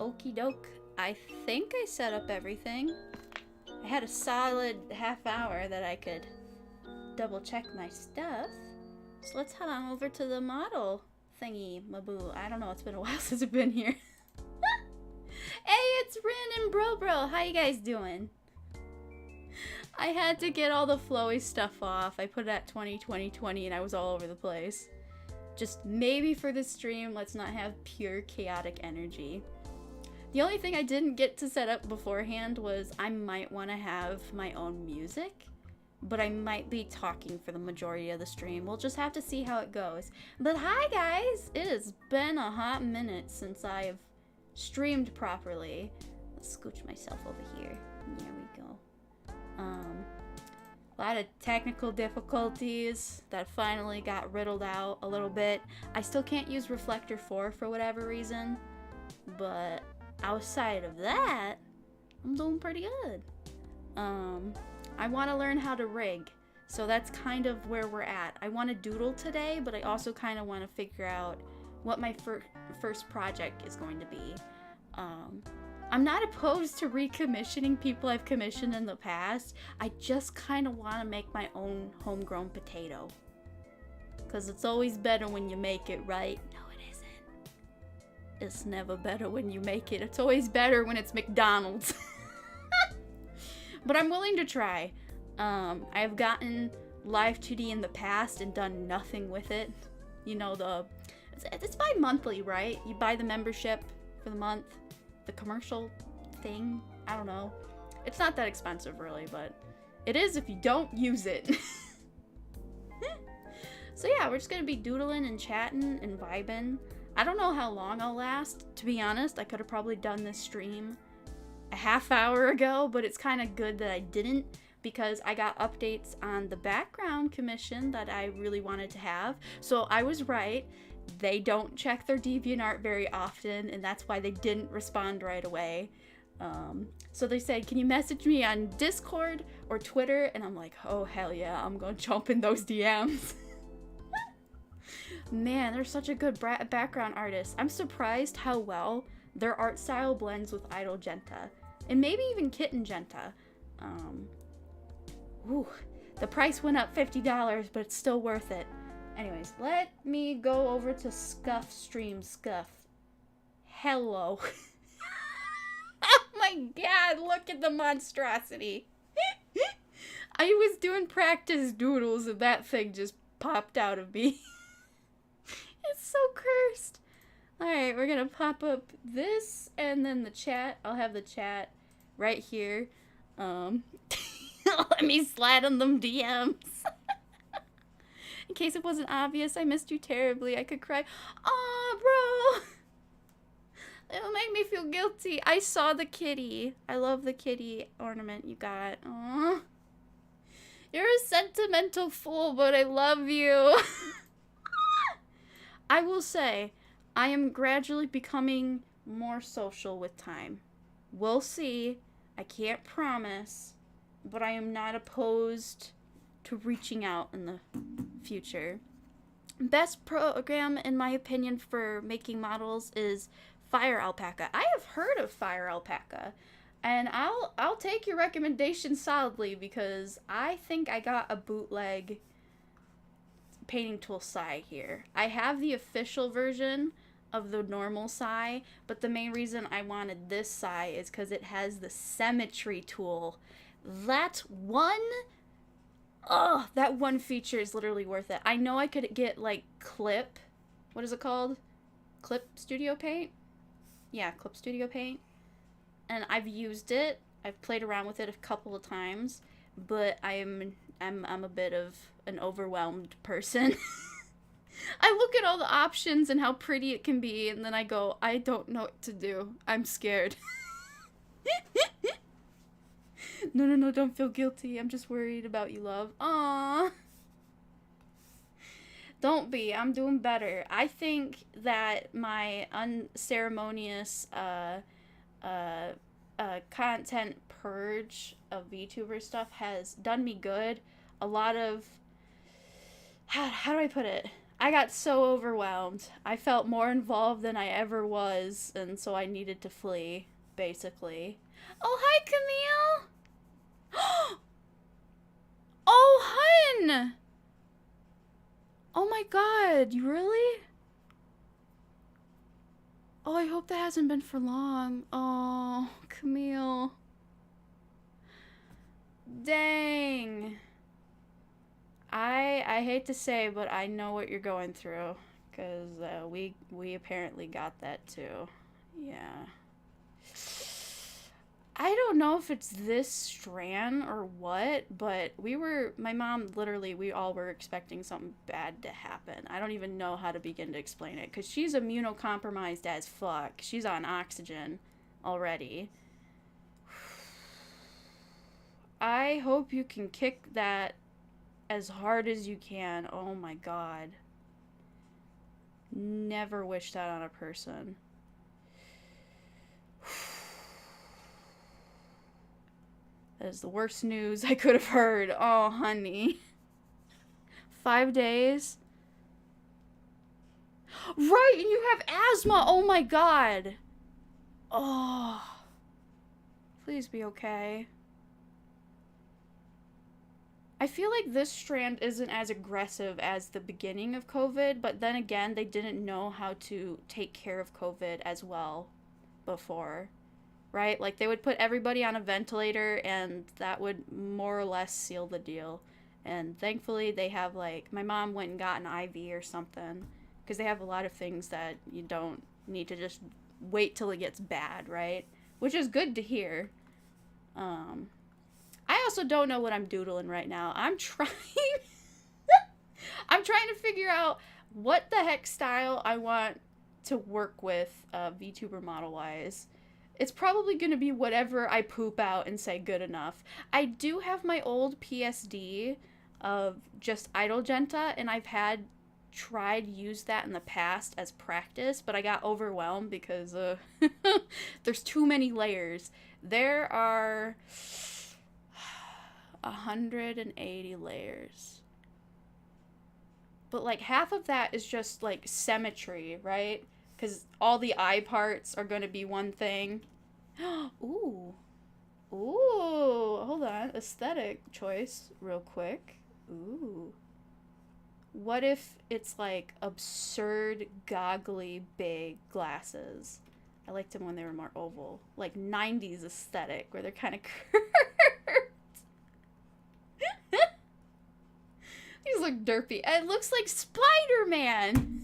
Okie doke. I think I set up everything. I had a solid half hour that I could double check my stuff. So let's head on over to the model thingy, maboo. I don't know, it's been a while since I've been here. Hey, it's Rin and Bro. How you guys doing? I had to get all the flowy stuff off. I put it at 20, and I was all over the place. Just maybe for this stream, let's not have pure chaotic energy. The only thing I didn't get to set up beforehand was I might want to have my own music, but I might be talking for the majority of the stream. We'll just have to see how it goes. But hi guys! It has been a hot minute since I've streamed properly. Let's scooch myself over here. There we go. A lot of technical difficulties that finally got riddled out a little bit. I still can't use Reflector 4 for whatever reason, but outside of that, I'm doing pretty good. I want to learn how to rig, so that's kind of where we're at. I want to doodle today, but I also kind of want to figure out what my first project is going to be. I'm not opposed to recommissioning people I've commissioned in the past. I just kind of want to make my own homegrown potato. Because it's always better when you make it, right? No, it isn't. It's never better when you make it. It's always better when it's McDonald's. But I'm willing to try. I've gotten Live 2D in the past and done nothing with it. You know, it's bi-monthly, right? You buy the membership for the month. The commercial thing, I don't know. It's not that expensive really, but it is if you don't use it. So yeah, we're just gonna be doodling and chatting and vibing. I don't know how long I'll last, to be honest. I could have probably done this stream a half hour ago, but it's kind of good that I didn't, because I got updates on the background commission that I really wanted to have. So I was right. They don't check their DeviantArt very often, and that's why they didn't respond right away. So they said, can you message me on Discord or Twitter? And I'm like, oh hell yeah, I'm gonna jump in those DMs. Man, they're such a good background artist. I'm surprised how well their art style blends with Idol Genta, and maybe even Kitten Genta. Ooh, the price went up $50, but it's still worth it. Anyways, let me go over to Scuff Stream. Scuff. Hello. Oh my god, look at the monstrosity. I was doing practice doodles and that thing just popped out of me. It's so cursed. Alright, we're gonna pop up this and then the chat. I'll have the chat right here. Let me slide on them DMs. In case it wasn't obvious, I missed you terribly. I could cry. Aw, bro. It'll make me feel guilty. I saw the kitty. I love the kitty ornament you got. Aw. You're a sentimental fool, but I love you. I will say, I am gradually becoming more social with time. We'll see. I can't promise, but I am not opposed to reaching out in the future. Best program, in my opinion, for making models is Fire Alpaca. I have heard of Fire Alpaca, and I'll take your recommendation solidly, because I think I got a bootleg painting tool Sai here. I have the official version of the normal Sai, but the main reason I wanted this Sai is because it has the Symmetry Tool. That one feature is literally worth it. I know I could get like Clip, what is it called? Clip Studio Paint? Yeah, Clip Studio Paint. And I've used it. I've played around with it a couple of times, but I'm a bit of an overwhelmed person. I look at all the options and how pretty it can be, and then I go, I don't know what to do. I'm scared. No, don't feel guilty. I'm just worried about you, love. Aww. Don't be. I'm doing better. I think that my unceremonious content purge of VTuber stuff has done me good. A lot of... How do I put it? I got so overwhelmed. I felt more involved than I ever was, and so I needed to flee, basically. Oh, hi, Camille! Oh, hun! Oh my god, you really? Oh, I hope that hasn't been for long. Oh, Camille. Dang. I hate to say, but I know what you're going through, because we apparently got that too. Yeah. I don't know if it's this strand or what, but my mom, literally, we all were expecting something bad to happen. I don't even know how to begin to explain it, because she's immunocompromised as fuck. She's on oxygen already. I hope you can kick that as hard as you can. Oh my god. Never wish that on a person. That is the worst news I could have heard. Oh, honey. 5 days? Right, and you have asthma. Oh my god. Oh. Please be okay. I feel like this strand isn't as aggressive as the beginning of COVID, but then again, they didn't know how to take care of COVID as well before, right? Like, they would put everybody on a ventilator, and that would more or less seal the deal. And thankfully, they have, like, my mom went and got an IV or something, because they have a lot of things that you don't need to just wait till it gets bad, right? Which is good to hear. I also don't know what I'm doodling right now. I'm trying to figure out what the heck style I want to work with VTuber model-wise. It's probably going to be whatever I poop out and say good enough. I do have my old PSD of just Idle Genta, and I've tried use that in the past as practice, but I got overwhelmed because there's too many layers. There are 180 layers. But like half of that is just like symmetry, right? Because all the eye parts are going to be one thing. Ooh. Ooh. Hold on. Aesthetic choice real quick. Ooh. What if it's like absurd, goggly, big glasses? I liked them when they were more oval. Like 90s aesthetic where they're kind of curved. These look derpy. It looks like Spider-Man.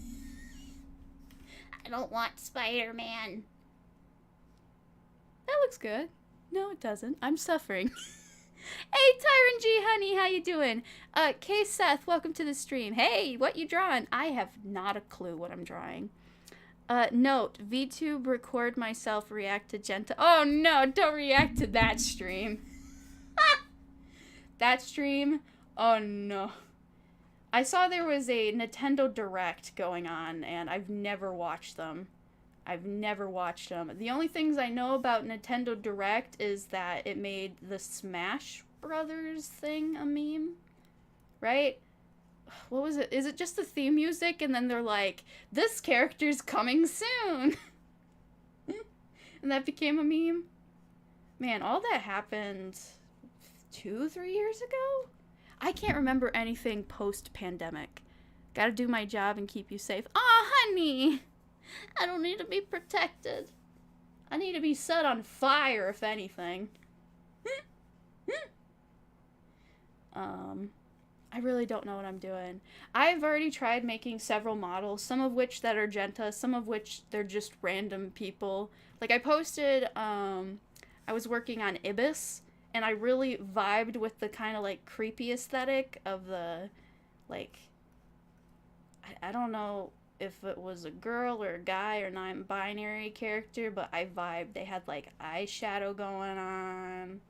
I don't want Spider-Man. That looks good. No, it doesn't. I'm suffering. Hey, Tyron G, honey, how you doing? K Seth, welcome to the stream. Hey, what you drawing? I have not a clue what I'm drawing. Note, VTube record myself react to Genta. Oh no, don't react to that stream. That stream? Oh no. I saw there was a Nintendo Direct going on, and I've never watched them. The only things I know about Nintendo Direct is that it made the Smash Brothers thing a meme, right? What was it? Is it just the theme music, and then they're like, this character's coming soon? And that became a meme? Man, all that happened 2-3 years ago? I can't remember anything post-pandemic. Gotta do my job and keep you safe. Aw, honey! I don't need to be protected. I need to be set on fire, if anything. I really don't know what I'm doing. I've already tried making several models, some of which that are Genta, some of which they're just random people. Like, I posted, I was working on Ibis, and I really vibed with the kind of, like, creepy aesthetic of the, like, I don't know if it was a girl or a guy or non-binary character, but I vibed. They had, like, eyeshadow going on,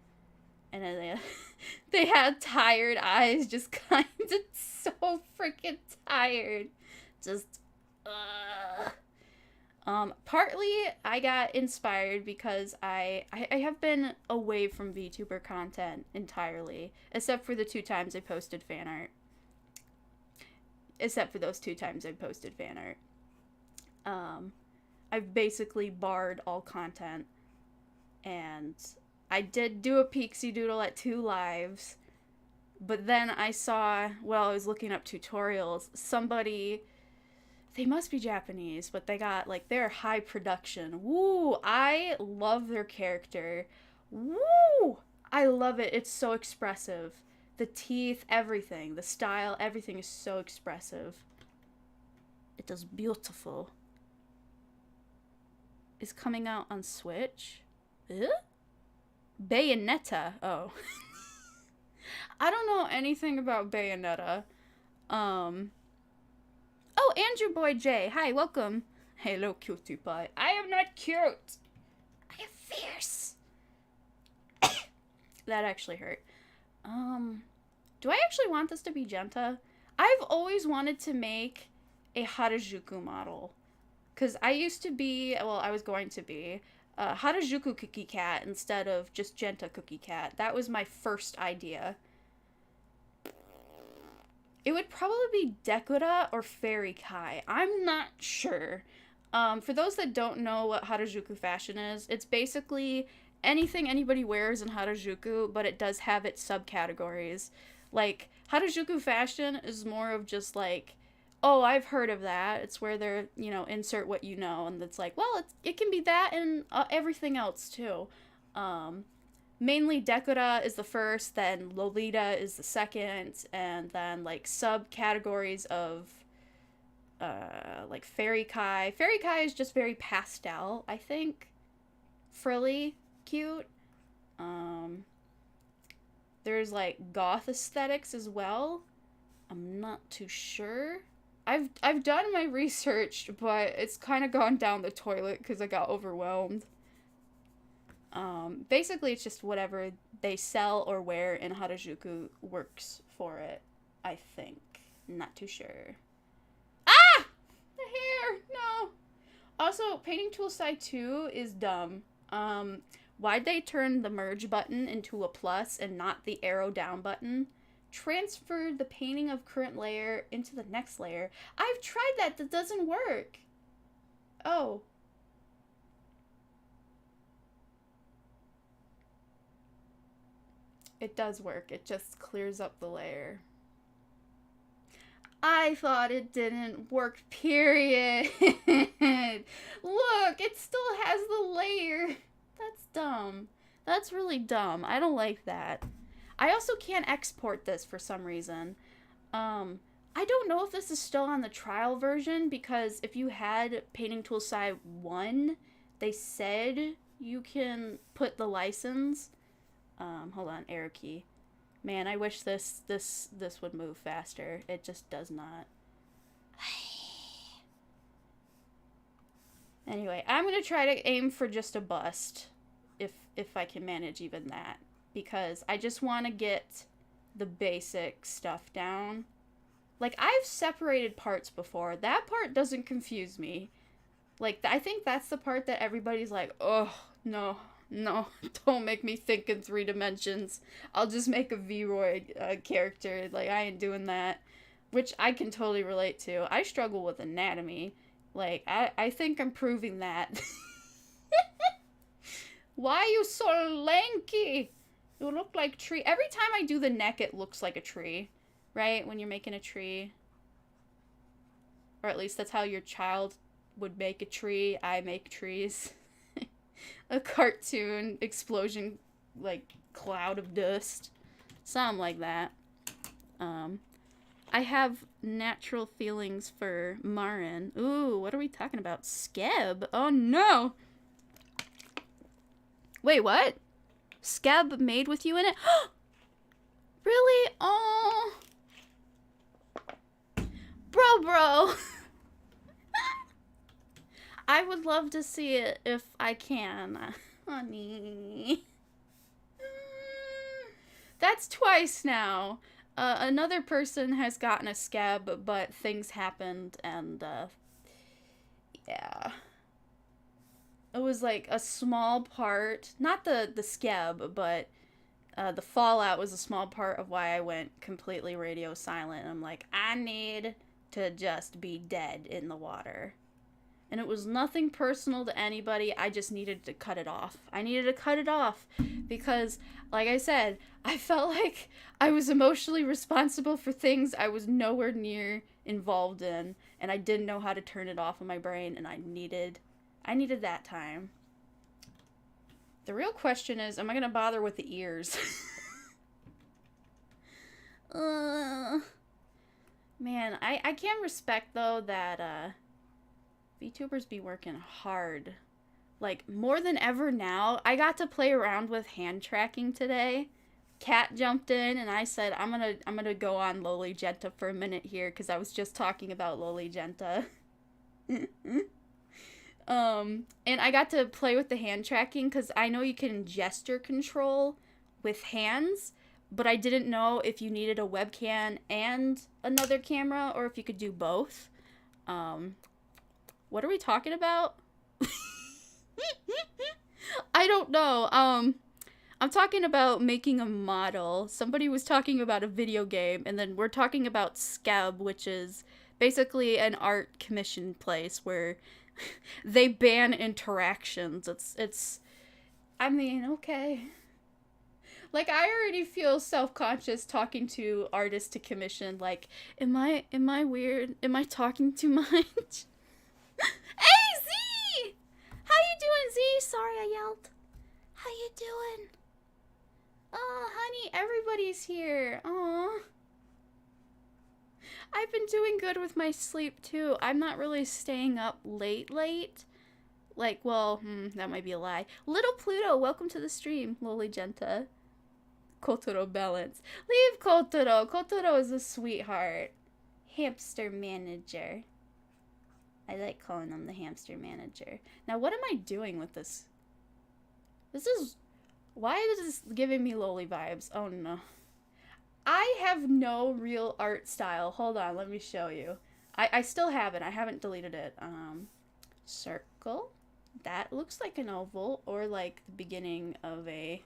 and then they had tired eyes, just kind of so freaking tired. Just, partly I got inspired because I have been away from VTuber content entirely, except for the 2 times I posted fan art. except for those 2 times I posted fan art. I've basically barred all content, and I did do a Pixie Doodle at 2 lives, but then I saw, while I was looking up tutorials, somebody, they must be Japanese, but they got, like, they're high production. Woo! I love their character. Woo! I love it. It's so expressive. The teeth, everything. The style, everything is so expressive. It is beautiful. Is coming out on Switch? Bayonetta. Oh. I don't know anything about Bayonetta. Oh, Andrew Boy J. Hi, welcome. Hello, cutie pie. I am not cute. I am fierce. That actually hurt. Do I actually want this to be Genta? I've always wanted to make a Harajuku model. Because I used to be, well, I was going to be, Harajuku Cookie Cat instead of just Genta Cookie Cat. That was my first idea. It would probably be Dekura or Fairy Kai. I'm not sure. For those that don't know what Harajuku fashion is, it's basically anything anybody wears in Harajuku, but it does have its subcategories. Like, Harajuku fashion is more of just like, oh, I've heard of that. It's where they're, you know, insert what you know, and it's like, well, it can be that and everything else too. Mainly Dekura is the first, then Lolita is the second, and then like subcategories of like Fairy Kai. Fairy Kai is just very pastel, I think. Frilly, cute. There's like goth aesthetics as well. I'm not too sure. I've done my research, but it's kind of gone down the toilet because I got overwhelmed. Basically, it's just whatever they sell or wear in Harajuku works for it, I think. Not too sure. Ah! The hair! No! Also, Painting Tool Side 2 is dumb. Why'd they turn the merge button into a plus and not the arrow down button? Transfer the painting of current layer into the next layer. I've tried that. That doesn't work. Oh. It does work. It just clears up the layer. I thought it didn't work, period. Look, it still has the layer. That's dumb. That's really dumb. I don't like that. I also can't export this for some reason. I don't know if this is still on the trial version, because if you had Painting Tool Side 1, they said you can put the license. Hold on, arrow key. Man, I wish this would move faster. It just does not. Anyway, I'm gonna try to aim for just a bust, if I can manage even that, because I just want to get the basic stuff down. Like, I've separated parts before. That part doesn't confuse me. Like, I think that's the part that everybody's like, oh, no, don't make me think in 3 dimensions. I'll just make a Vroid character. Like, I ain't doing that. Which I can totally relate to. I struggle with anatomy. Like, I think I'm proving that. Why are you so lanky? You look like tree. Every time I do the neck, it looks like a tree. Right? When you're making a tree. Or at least that's how your child would make a tree. I make trees. A cartoon explosion, like, cloud of dust. Something like that. I have natural feelings for Marin. Ooh, what are we talking about? Skeb? Oh, no! Wait, what? Skeb made with you in it? Really? Oh. Bro. I would love to see it if I can. Honey. That's twice now. Another person has gotten a scab, but things happened, and, yeah. It was, like, a small part, not the scab, but, the fallout was a small part of why I went completely radio silent. I'm like, I need to just be dead in the water. And it was nothing personal to anybody. I just needed to cut it off. I needed to cut it off because, like I said, I felt like I was emotionally responsible for things I was nowhere near involved in, and I didn't know how to turn it off in my brain, and I needed that time. The real question is, am I gonna bother with the ears? Man, I can respect, though, that, VTubers be working hard. Like, more than ever now. I got to play around with hand tracking today. Kat jumped in, and I said, I'm gonna go on Loli Genta for a minute here, because I was just talking about Loli Genta. And I got to play with the hand tracking, because I know you can gesture control with hands, but I didn't know if you needed a webcam and another camera, or if you could do both. What are we talking about? I don't know. I'm talking about making a model. Somebody was talking about a video game, and then we're talking about Skeb, which is basically an art commission place where they ban interactions. It's I mean, okay. Like, I already feel self-conscious talking to artists to commission. Like, am I weird? Am I talking too much? Hey, Z! How you doing, Z? Sorry I yelled. How you doing? Oh, honey, everybody's here. Aw. I've been doing good with my sleep, too. I'm not really staying up late. Like, well, that might be a lie. Little Pluto, welcome to the stream, Loli Genta. Kotoro balance. Leave Kotoro. Kotoro is a sweetheart. Hamster manager. I like calling him the hamster manager. Now, what am I doing with this? Why is this giving me Loli vibes? Oh, no. I have no real art style. Hold on, let me show you. I still have it. I haven't deleted it. Circle. That looks like an oval, or like the beginning of a...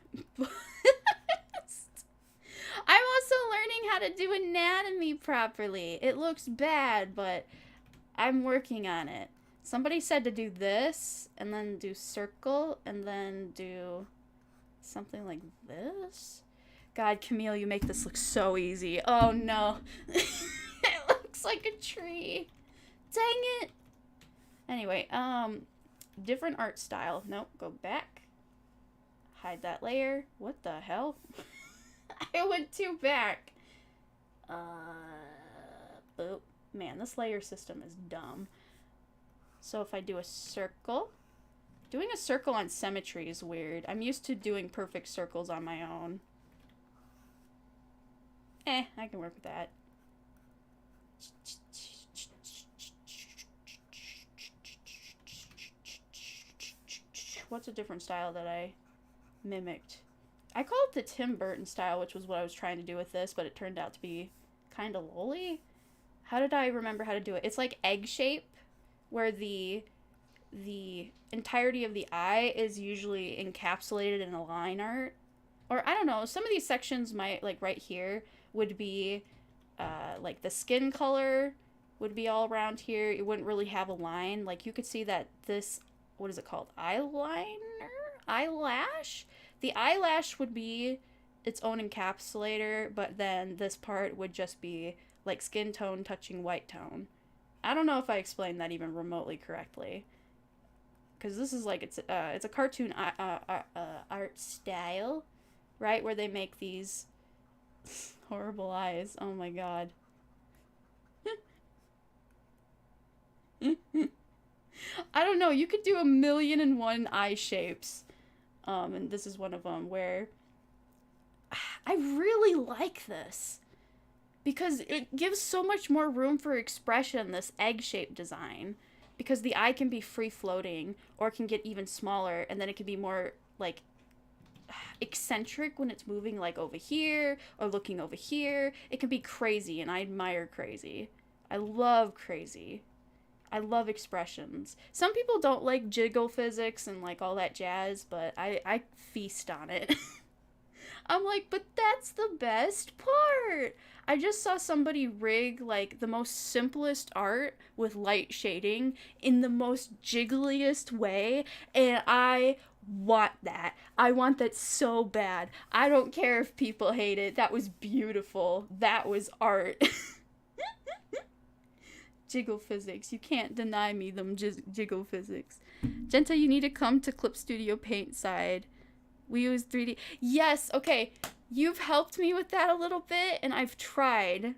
I'm also learning how to do anatomy properly. It looks bad, but I'm working on it. Somebody said to do this, and then do circle, and then do something like this. God, Camille, you make this look so easy. Oh, no. It looks like a tree. Dang it. Anyway, different art style. Nope, go back. Hide that layer. What the hell? I went too back. Boop. Man, this layer system is dumb. So if I do a circle, doing a circle on symmetry is weird. I'm used to doing perfect circles on my own. I can work with that. What's a different style that I mimicked? I call it the Tim Burton style, which was what I was trying to do with this, but it turned out to be kind of lolly. How did I remember how to do it? It's like egg shape, where the entirety of the eye is usually encapsulated in a line art. Or, I don't know, some of these sections might, like right here, would be, like the skin color would be all around here. It wouldn't really have a line. Like, you could see that this, what is it called? Eyeliner? Eyelash? The eyelash would be its own encapsulator, but then this part would just be like skin tone touching white tone. I don't know if I explained that even remotely correctly, because this is like, it's a cartoon art style, right, where they make these horrible eyes. Oh my god. I don't know, you could do 1,000,001 eye shapes. And this is one of them where I really like this because it gives so much more room for expression, this egg-shaped design, because the eye can be free-floating or it can get even smaller, and then it can be more like eccentric when it's moving, like over here or looking over here. It can be crazy, and I admire crazy. I love crazy. I love expressions. Some people don't like jiggle physics and like all that jazz, but I feast on it. I'm like, but that's the best part. I just saw somebody rig like the most simplest art with light shading in the most jiggliest way, and I want that. I want that so bad. I don't care if people hate it. That was beautiful. That was art. Jiggle physics. You can't deny me them jiggle physics. Genta, you need to come to Clip Studio Paint side. We use 3D. Yes, okay. You've helped me with that a little bit, and I've tried.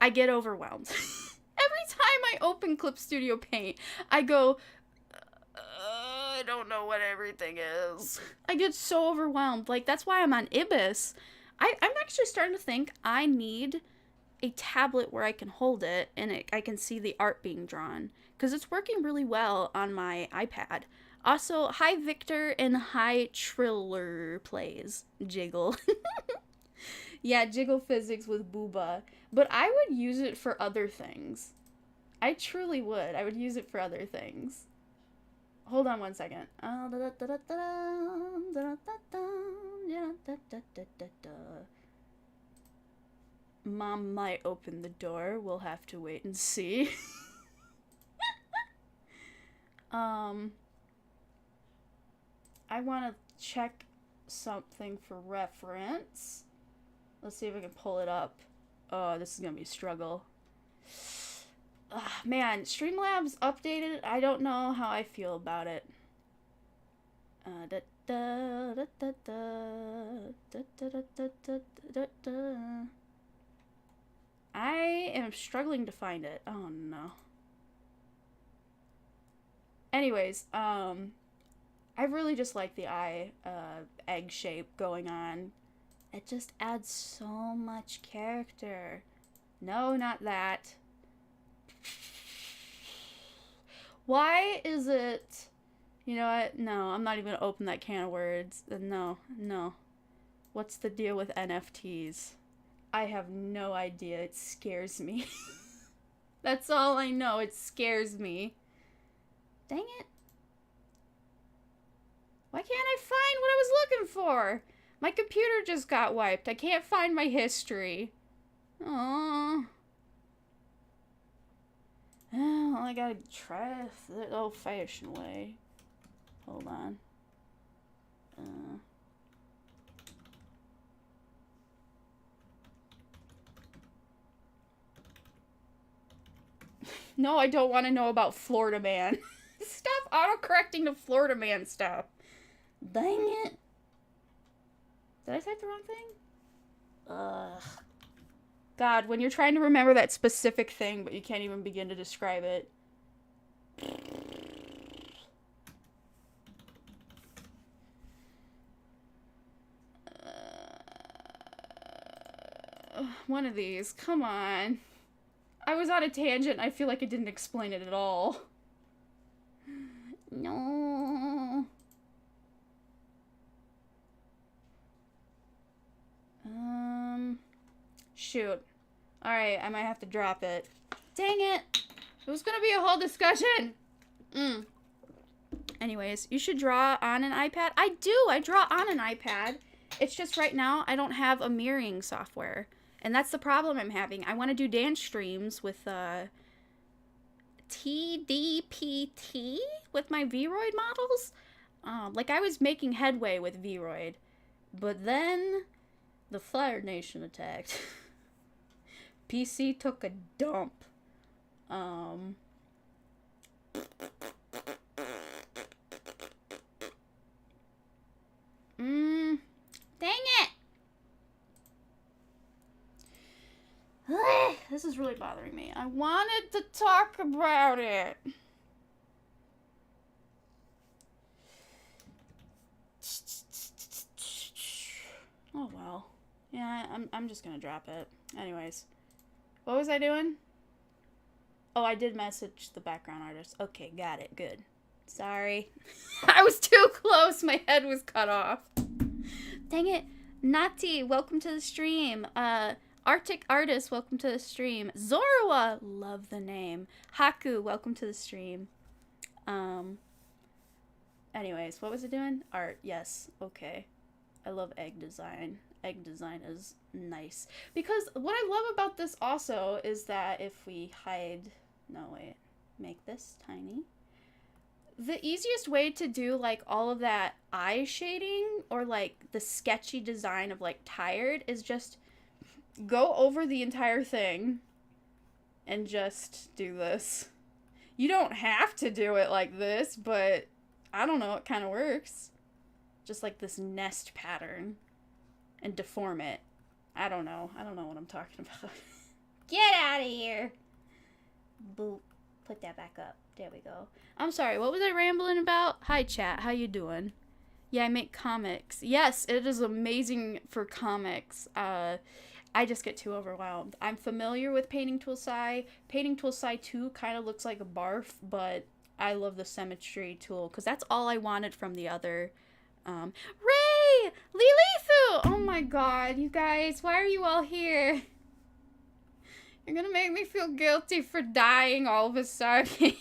I get overwhelmed. Every time I open Clip Studio Paint, I go, I don't know what everything is. I get so overwhelmed. Like, that's why I'm on Ibis. I'm actually starting to think I need a tablet where I can hold it and I can see the art being drawn. Because it's working really well on my iPad. Also, hi Victor and hi Triller Plays. Jiggle. Yeah, jiggle physics with Booba. But I would use it for other things. I truly would. I would use it for other things. Hold on one second. Mom might open the door. We'll have to wait and see. I want to check something for reference. Let's see if I can pull it up. Oh, this is going to be a struggle. Man, Streamlabs updated. I don't know how I feel about it. I am struggling to find it. Oh no. Anyways, I really just like the eye egg shape going on. It just adds so much character. No, not that. Why is it... You know what? No, I'm not even going to open that can of words. No. What's the deal with NFTs? I have no idea. It scares me. That's all I know. It scares me. Dang it. Why can't I find what I was looking for? My computer just got wiped. I can't find my history. Aww. Well, I gotta try the old-fashioned way. Hold on. No, I don't want to know about Florida Man. Stop autocorrecting to Florida Man stuff. Dang it. Did I type the wrong thing? Ugh. God, when you're trying to remember that specific thing, but you can't even begin to describe it. One of these. Come on. I was on a tangent. I feel like I didn't explain it at all. No. Shoot. Alright, I might have to drop it. Dang it! It was gonna be a whole discussion! Anyways, you should draw on an iPad. I do! I draw on an iPad. It's just right now I don't have a mirroring software. And that's the problem I'm having. I want to do dance streams with TDPT with my Vroid models. Like I was making headway with Vroid. But then the Fire Nation attacked. PC took a dump. Dang it! This is really bothering me. I wanted to talk about it. Oh well. Yeah, I'm just gonna drop it. Anyways. What was I doing? Oh, I did message the background artist. Okay, got it. Good. Sorry. I was too close. My head was cut off. Dang it. Nati, welcome to the stream. Arctic Artist, welcome to the stream. Zorua, love the name. Haku, welcome to the stream. Anyways, what was it doing? Art, yes. Okay. I love egg design. Egg design is nice. Because what I love about this also is that if we hide... No, wait. Make this tiny. The easiest way to do, like, all of that eye shading or, like, the sketchy design of, like, tired is just go over the entire thing and just do this. You don't have to do it like this, but I don't know, it kind of works. Just like this nest pattern and deform it. I don't know what I'm talking about. Get out of here. Boop. Put that back up. There we go. I'm sorry, what was I rambling about? Hi, chat. How you doing? Yeah, I make comics. Yes, it is amazing for comics. I just get too overwhelmed. I'm familiar with Painting Tool Sci. Painting Tool Sci 2 kind of looks like a barf, but I love the Symmetry Tool, because that's all I wanted from the other. Ray! Lilithu! Oh my god, you guys, why are you all here? You're gonna make me feel guilty for dying all of a sudden.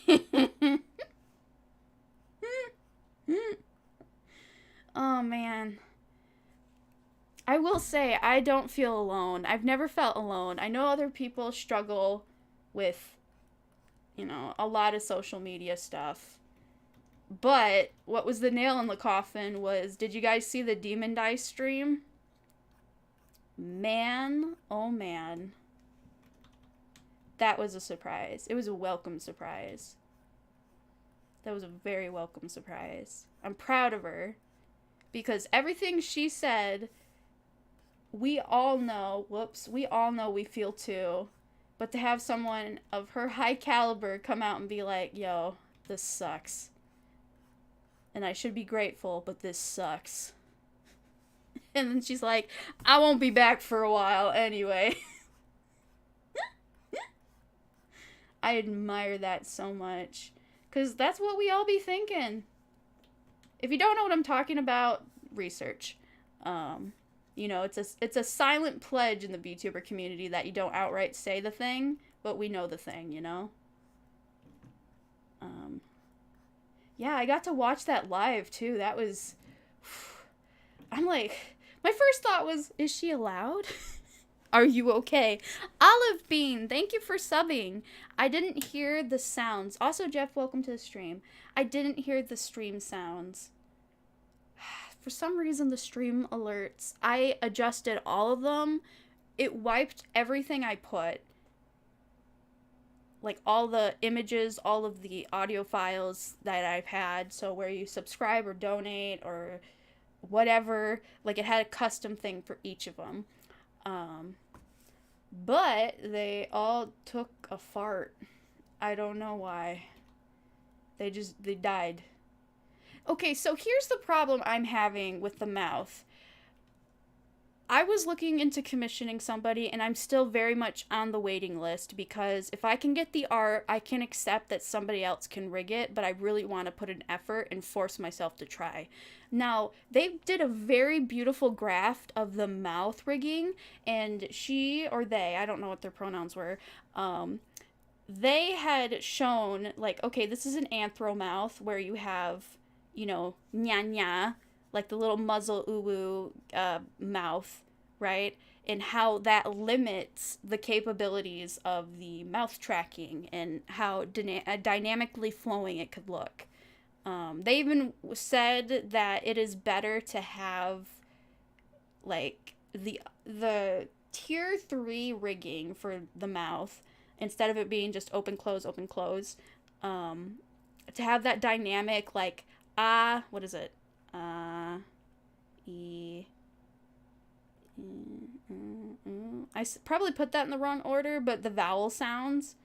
Oh, man. I will say, I don't feel alone. I've never felt alone. I know other people struggle with, you know, a lot of social media stuff. But what was the nail in the coffin was, did you guys see the Demon Dice stream? Man, oh man. That was a surprise. It was a welcome surprise. That was a very welcome surprise. I'm proud of her. Because everything she said, we all know, we all know we feel too. But to have someone of her high caliber come out and be like, yo, this sucks. And I should be grateful, but this sucks. And then she's like, I won't be back for a while anyway. I admire that so much. Because that's what we all be thinking. If you don't know what I'm talking about, research. You know, it's a silent pledge in the Vtuber community that you don't outright say the thing, but we know the thing, you know? Yeah, I got to watch that live, too. That was... I'm like... My first thought was, is she allowed? Are you okay? Olive Bean, thank you for subbing. I didn't hear the sounds. Also, Jeff, welcome to the stream. I didn't hear the stream sounds. For some reason, the stream alerts, I adjusted all of them. It wiped everything I put. Like, all the images, all of the audio files that I've had. So, where you subscribe or donate or whatever. Like, it had a custom thing for each of them. But they all took a fart. I don't know why. They died. Okay, so here's the problem I'm having with the mouth. I was looking into commissioning somebody, and I'm still very much on the waiting list, because if I can get the art, I can accept that somebody else can rig it, but I really want to put an effort and force myself to try. Now, they did a very beautiful graft of the mouth rigging, and she, or they, I don't know what their pronouns were, they had shown, like, okay, this is an anthro mouth, where you have, you know, nya-nya, like the little muzzle uwu mouth, right? And how that limits the capabilities of the mouth tracking and how dynamically flowing it could look. They even said that it is better to have like the tier 3 rigging for the mouth instead of it being just open close, to have that dynamic like what is it? I probably put that in the wrong order, but the vowel sounds,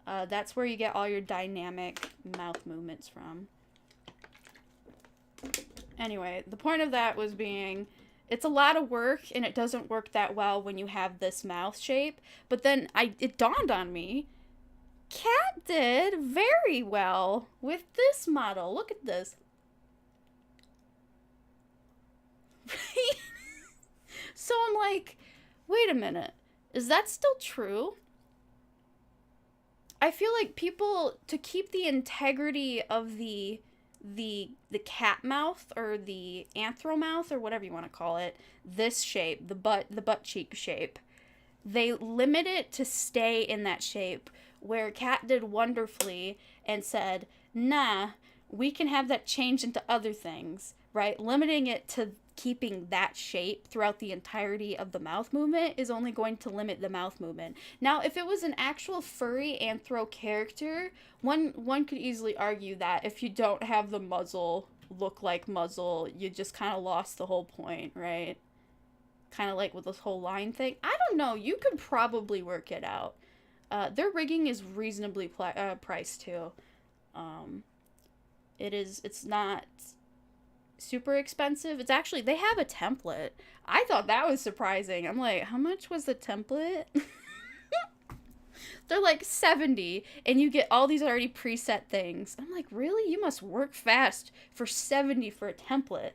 that's where you get all your dynamic mouth movements from. Anyway, the point of that was being, it's a lot of work, and it doesn't work that well when you have this mouth shape, but then it dawned on me, Cat did very well with this model. Look at this. Right? So I'm like, wait a minute, is that still true? I feel like people, to keep the integrity of the the cat mouth or the anthro mouth or whatever you want to call it, this shape, the butt cheek shape, they limit it to stay in that shape, where Cat did wonderfully and said, nah, we can have that change into other things, right? Limiting it to keeping that shape throughout the entirety of the mouth movement is only going to limit the mouth movement. Now, if it was an actual furry anthro character, one could easily argue that if you don't have the muzzle look like muzzle, you just kind of lost the whole point, right? Kind of like with this whole line thing. I don't know. You could probably work it out. Their rigging is reasonably priced too. It's not super expensive. It's actually, they have a template. I thought that was surprising. I'm like, how much was the template? They're like 70 and you get all these already preset things. I'm like, really? You must work fast for 70 for a template.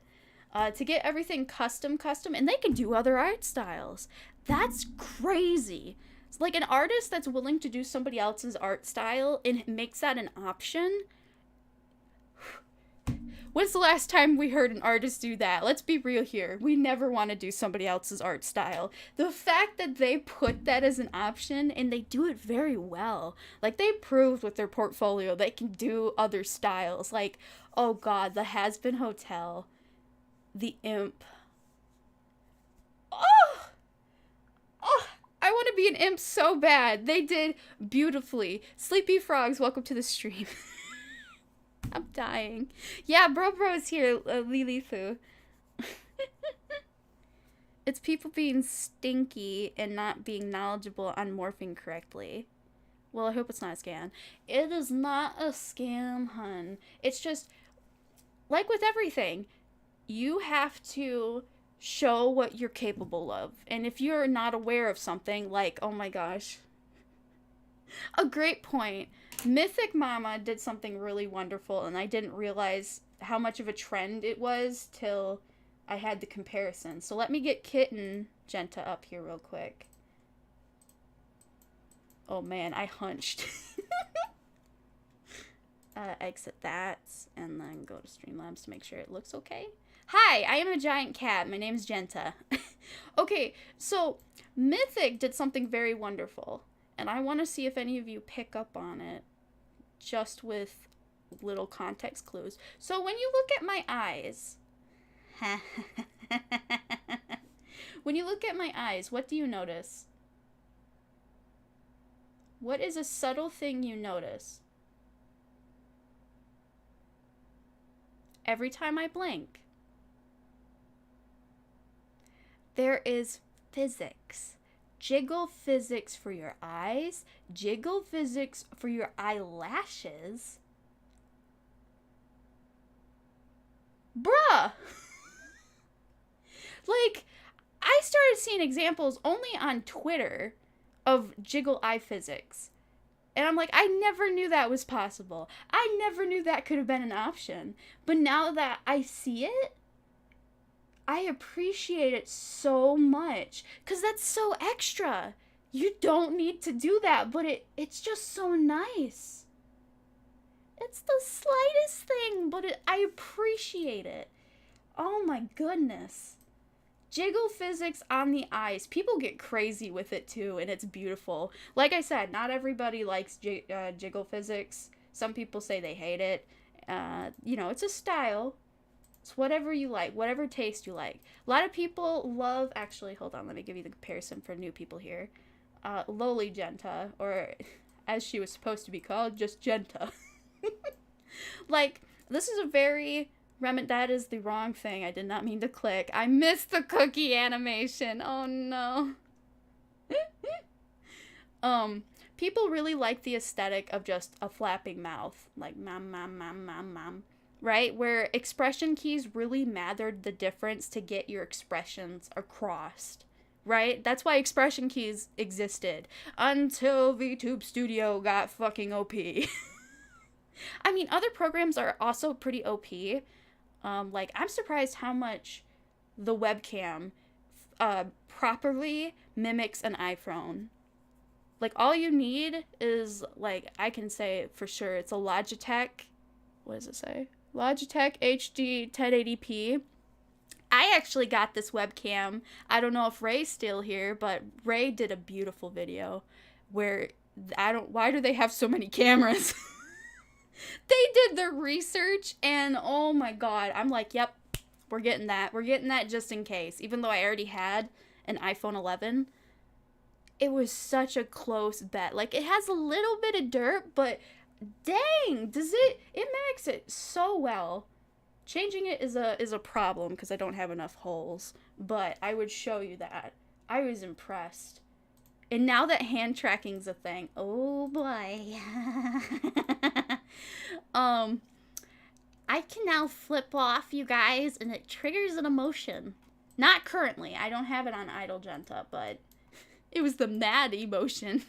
To get everything custom, and they can do other art styles. That's crazy. It's like an artist that's willing to do somebody else's art style and makes that an option. When's the last time we heard an artist do that? Let's be real here. We never want to do somebody else's art style. The fact that they put that as an option, and they do it very well. Like, they proved with their portfolio they can do other styles. Like, oh god, the Has Been Hotel. The imp. Oh, I want to be an imp so bad. They did beautifully. Sleepy Frogs, welcome to the stream. I'm dying. Yeah, bro is here, Lilifu. It's people being stinky and not being knowledgeable on morphing correctly. Well, I hope it's not a scam. It is not a scam, hun. It's just, like with everything, you have to show what you're capable of. And if you're not aware of something, like, oh my gosh. A great point. Mythic Mama did something really wonderful, and I didn't realize how much of a trend it was till I had the comparison. So let me get Kitten Genta up here real quick. Oh man, I hunched. Exit that, and then go to Streamlabs to make sure it looks okay. Hi, I am a giant cat. My name is Genta. Okay, so Mythic did something very wonderful, and I want to see if any of you pick up on it, just with little context clues. So when you look at my eyes, when you look at my eyes, what do you notice? What is a subtle thing you notice? Every time I blink, there is physics. Jiggle physics for your eyes. Jiggle physics for your eyelashes. Bruh! Like, I started seeing examples only on Twitter of jiggle eye physics. And I'm like, I never knew that was possible. I never knew that could have been an option. But now that I see it, I appreciate it so much, because that's so extra. You don't need to do that, but it's just so nice. It's the slightest thing, but I appreciate it. Oh my goodness. Jiggle physics on the eyes. People get crazy with it too, and it's beautiful. Like I said, not everybody likes jiggle physics. Some people say they hate it. You know, it's a style. It's whatever you like, whatever taste you like. A lot of people love, actually, hold on, let me give you the comparison for new people here. Loli Genta, or as she was supposed to be called, just Genta. Like, this is a very, that is the wrong thing. I did not mean to click. I missed the cookie animation. Oh no. People really like the aesthetic of just a flapping mouth. Like, mom, mom, mom, mom, mom. Right? Where expression keys really mattered the difference to get your expressions across. Right? That's why expression keys existed. Until VTube Studio got fucking OP. I mean, other programs are also pretty OP. Like, I'm surprised how much the webcam properly mimics an iPhone. Like, all you need is, like, I can say for sure, it's a Logitech. What does it say? Logitech HD 1080p. I actually got this webcam. I don't know if Ray's still here, but Ray did a beautiful video where why do they have so many cameras? They did their research and oh my god, I'm like, yep, we're getting that. We're getting that just in case. Even though I already had an iPhone 11, it was such a close bet. Like, it has a little bit of dirt, but dang, it mimics it so well. Changing it is a problem because I don't have enough holes, but I would show you that. I was impressed. And now that hand tracking's a thing, oh boy. I can now flip off, you guys, and it triggers an emotion. Not currently. I don't have it on Idle Genta, but it was the mad emotion.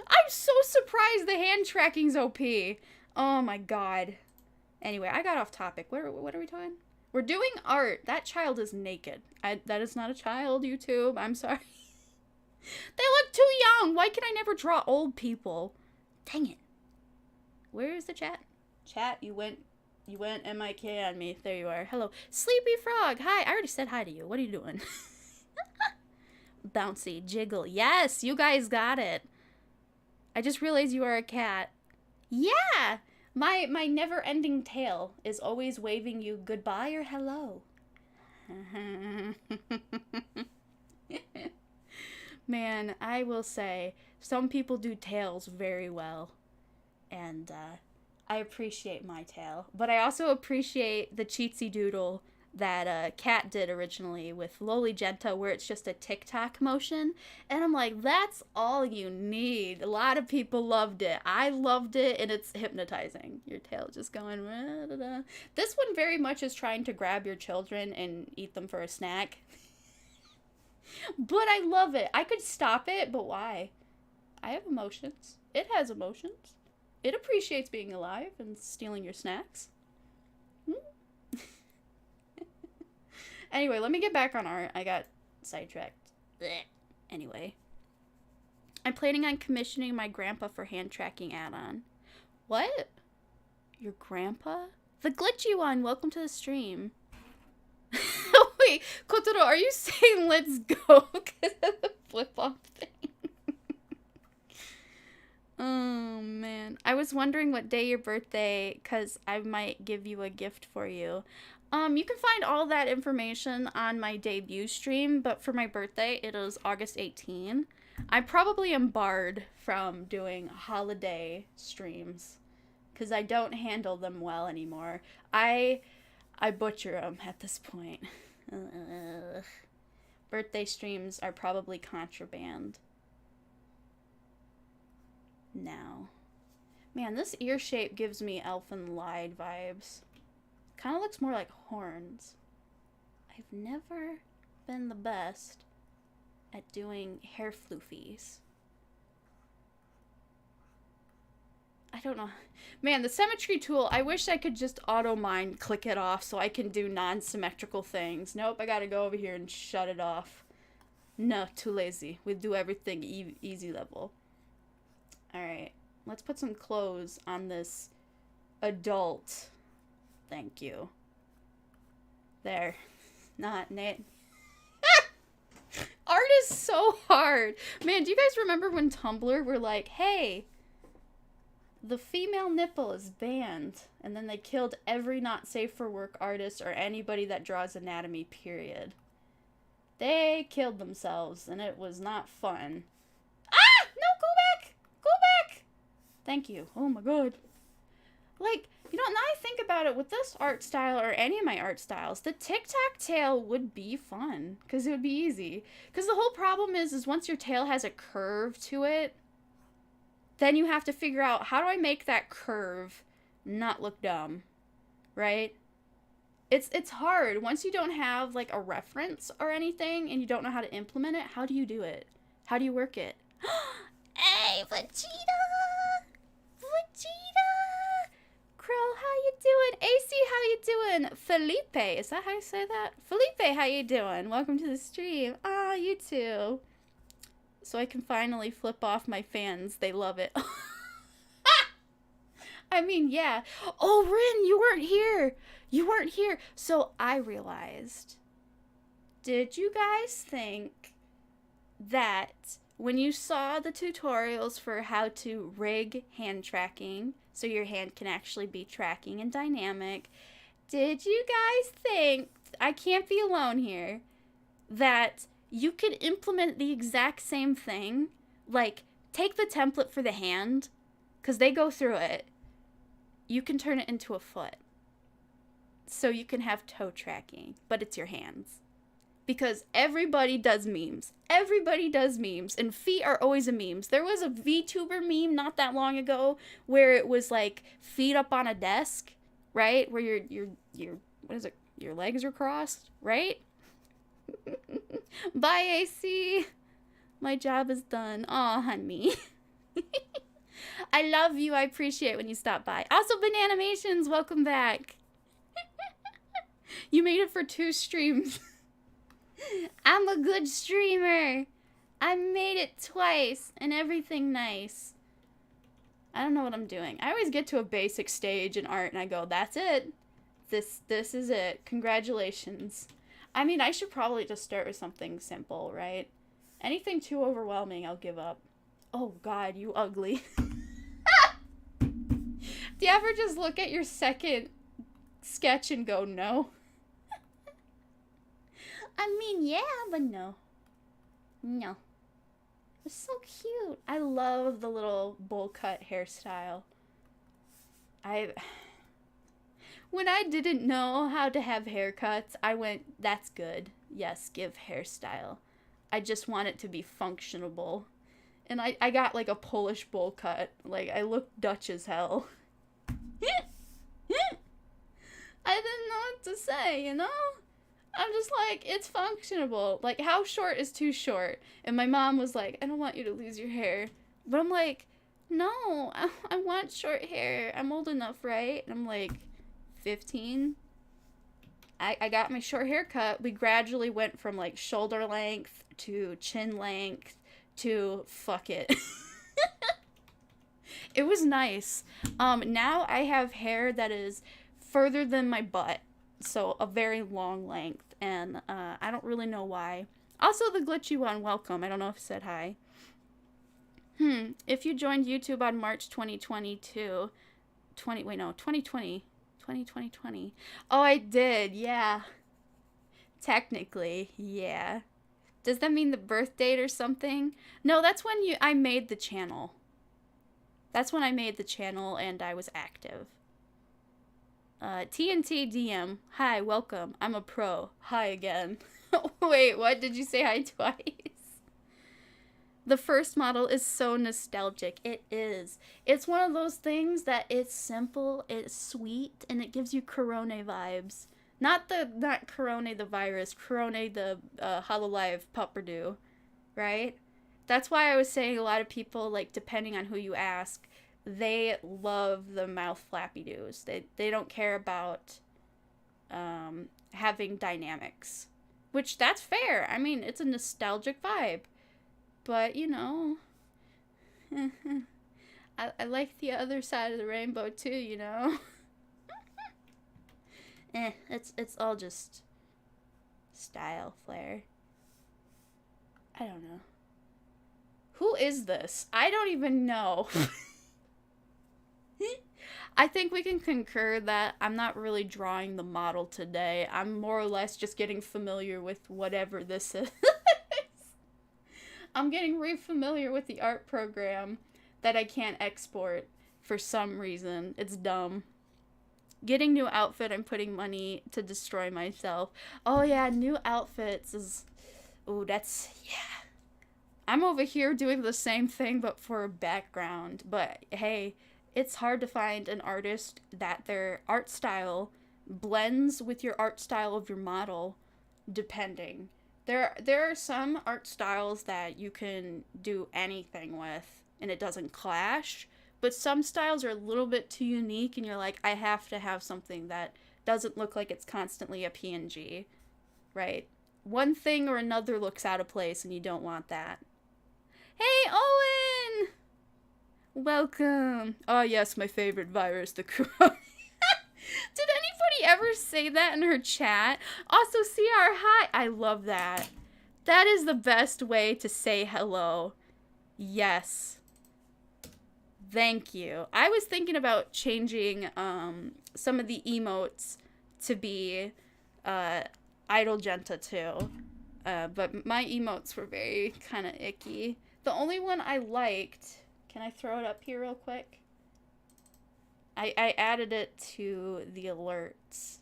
I'm so surprised the hand tracking's OP. Oh my god. Anyway, I got off topic. What are we doing? We're doing art. That child is naked. That is not a child, YouTube. I'm sorry. They look too young. Why can I never draw old people? Dang it. Where is the chat? Chat, you went MIK on me. There you are. Hello. Sleepy Frog. Hi. I already said hi to you. What are you doing? Bouncy. Jiggle. Yes, you guys got it. I just realized you are a cat. Yeah! My never-ending tail is always waving you goodbye or hello. Man, I will say, some people do tails very well. And I appreciate my tail. But I also appreciate the cheatsy doodle that Kat did originally with Loli Genta, where it's just a TikTok motion. And I'm like, that's all you need. A lot of people loved it. I loved it, and it's hypnotizing. Your tail just going... Da-da-da. This one very much is trying to grab your children and eat them for a snack. But I love it. I could stop it, but why? I have emotions. It has emotions. It appreciates being alive and stealing your snacks. Anyway, let me get back on art. I got sidetracked. Blech. Anyway. I'm planning on commissioning my grandpa for hand tracking add-on. What? Your grandpa? The glitchy one, welcome to the stream. Wait, Kotaro, are you saying let's go because of the flip-off thing? Oh, man. I was wondering what day your birthday, because I might give you a gift for you. You can find all that information on my debut stream, but for my birthday, it is August 18. I probably am barred from doing holiday streams, because I don't handle them well anymore. I butcher them at this point. Birthday streams are probably contraband. Now. Man, this ear shape gives me Elfin Lied vibes. Kind of looks more like horns. I've never been the best at doing hair floofies. I don't know. Man, the Symmetry Tool, I wish I could just auto-mine click it off so I can do non-symmetrical things. Nope, I gotta go over here and shut it off. No, too lazy. We do everything easy level. Alright, let's put some clothes on this adult. Thank you. There. Not Nate. Art is so hard. Man, do you guys remember when Tumblr were like, hey, the female nipple is banned, and then they killed every not safe for work artist or anybody that draws anatomy, period. They killed themselves, and it was not fun. Ah! No, go back! Go back! Thank you. Oh my god. Like, you know, now I think about it, with this art style, or any of my art styles, the tic-tac tail would be fun, because it would be easy. Because the whole problem is once your tail has a curve to it, then you have to figure out, how do I make that curve not look dumb, right? It's hard. Once you don't have, like, a reference or anything, and you don't know how to implement it, how do you do it? How do you work it? Hey, Vegeta! Vegeta! Crow, how you doing? AC, how you doing? Felipe, is that how you say that? Felipe, how you doing? Welcome to the stream. Ah, you too. So I can finally flip off my fans. They love it. I mean, yeah. Oh, Rin, you weren't here. You weren't here. So I realized, did you guys think that when you saw the tutorials for how to rig hand tracking so your hand can actually be tracking and dynamic, did you guys think, I can't be alone here, that you could implement the exact same thing? Like, take the template for the hand, because they go through it. You can turn it into a foot. So you can have toe tracking, but it's your hands. Because everybody does memes. Everybody does memes. And feet are always a memes. There was a VTuber meme not that long ago where it was like feet up on a desk, right? Where your what is it? Your legs are crossed, right? Bye, AC. My job is done. Aw, honey. I love you. I appreciate when you stop by. Also, Bananimations, welcome back. You made it for 2 streams. I'm a good streamer. I made it twice and everything nice. I don't know what I'm doing. I always get to a basic stage in art and I go, that's it. This is it. Congratulations. I mean, I should probably just start with something simple, right? Anything too overwhelming, I'll give up. Oh God, you ugly. Do you ever just look at your second sketch and go, no? I mean, yeah, but no. No. It's so cute. I love the little bowl cut hairstyle. When I didn't know how to have haircuts, I went, that's good. Yes, give hairstyle. I just want it to be functionable. And I got like a Polish bowl cut. Like, I looked Dutch as hell. I didn't know what to say, you know? I'm just like, it's functionable. Like, how short is too short? And my mom was like, I don't want you to lose your hair. But I'm like, no, I want short hair. I'm old enough, right? And I'm like, 15? I got my short hair cut. We gradually went from, like, shoulder length to chin length to fuck it. It was nice. Now I have hair that is further than my butt. So a very long length, and I don't really know why. Also, the glitchy one, welcome. I don't know if it said hi. If you joined YouTube on March 2022, 2020. Oh, I did, yeah. Technically, yeah. Does that mean the birth date or something? No, that's when I made the channel. That's when I made the channel and I was active. TNT DM. Hi, welcome. I'm a pro. Hi again. Wait, what? Did you say hi twice? The first model is so nostalgic. It is. It's one of those things that it's simple, it's sweet, and it gives you Corona vibes. Not Corona the virus, Corona the Hololive Pupperdo, right? That's why I was saying a lot of people, like, depending on who you ask, they love the mouth flappy doos. They don't care about having dynamics. Which, that's fair. I mean, it's a nostalgic vibe. But, you know, I like the other side of the rainbow too, you know? It's all just style, flair. I don't know. Who is this? I don't even know. I think we can concur that I'm not really drawing the model today. I'm more or less just getting familiar with whatever this is. I'm getting re-familiar with the art program that I can't export for some reason. It's dumb. Getting new outfit, I'm putting money to destroy myself. Oh yeah, new outfits is... Ooh, that's... Yeah. I'm over here doing the same thing but for a background. But hey, it's hard to find an artist that their art style blends with your art style of your model, depending. There are some art styles that you can do anything with and it doesn't clash, but some styles are a little bit too unique and you're like, I have to have something that doesn't look like it's constantly a PNG, right? One thing or another looks out of place and you don't want that. Hey, Owen! Welcome. Oh, yes, my favorite virus, the corona. Did anybody ever say that in her chat? Also, CR, hi. I love that. That is the best way to say hello. Yes. Thank you. I was thinking about changing some of the emotes to be Idle Genta too. But my emotes were very kind of icky. The only one I liked... Can I throw it up here real quick? I added it to the alerts.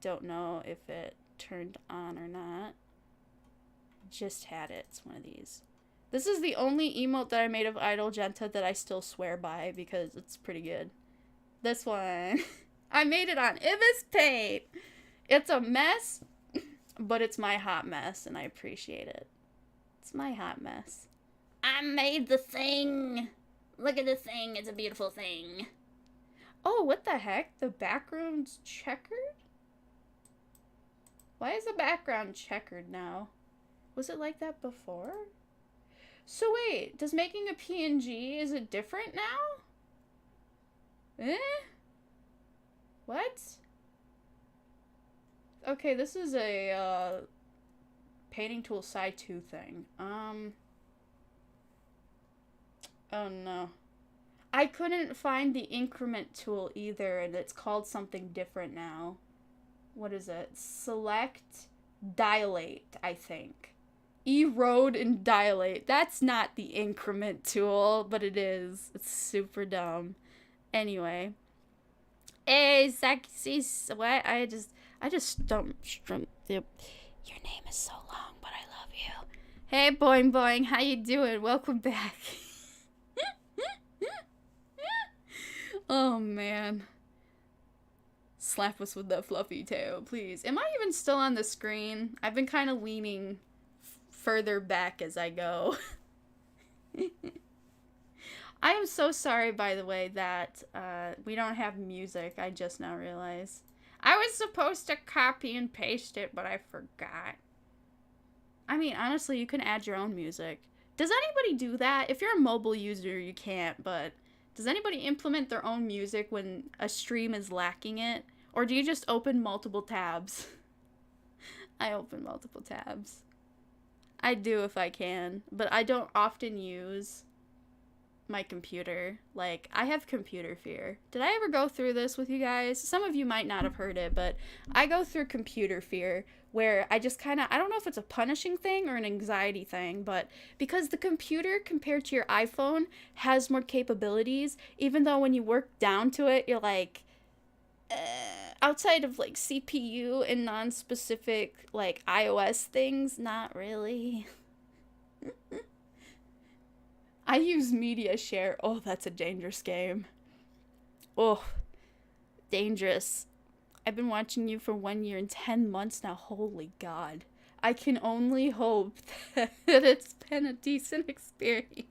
Don't know if it turned on or not. Just had it. It's one of these. This is the only emote that I made of Idle Genta that I still swear by because it's pretty good. This one. I made it on Ibis Paint. It's a mess, but it's my hot mess and I appreciate it. It's my hot mess. I made the thing. Look at the thing. It's a beautiful thing. Oh, what the heck? The background's checkered? Why is the background checkered now? Was it like that before? So wait, does making a PNG, is it different now? Eh? What? Okay, this is a painting tool side 2 thing. Oh no. I couldn't find the increment tool either, and it's called something different now. What is it? Select, dilate, I think. Erode and dilate. That's not the increment tool, but it is. It's super dumb. Anyway. Hey, sexy. What? I just don't. Your name is so long, but I love you. Hey, Boing Boing. How you doing? Welcome back. Oh, man. Slap us with that fluffy tail, please. Am I even still on the screen? I've been kind of leaning further back as I go. I am so sorry, by the way, that we don't have music. I just now realized. I was supposed to copy and paste it, but I forgot. I mean, honestly, you can add your own music. Does anybody do that? If you're a mobile user, you can't, but does anybody implement their own music when a stream is lacking it? Or do you just open multiple tabs? I open multiple tabs. I do if I can, but I don't often use my computer. Like, I have computer fear. Did I ever go through this with you guys? Some of you might not have heard it, but I go through computer fear where I just kind of, I don't know if it's a punishing thing or an anxiety thing, but because the computer compared to your iPhone has more capabilities, even though when you work down to it, you're like, outside of like CPU and non-specific like iOS things, not really. I use Media Share. Oh, that's a dangerous game. Oh, dangerous. I've been watching you for 1 year and 10 months now. Holy God. I can only hope that it's been a decent experience.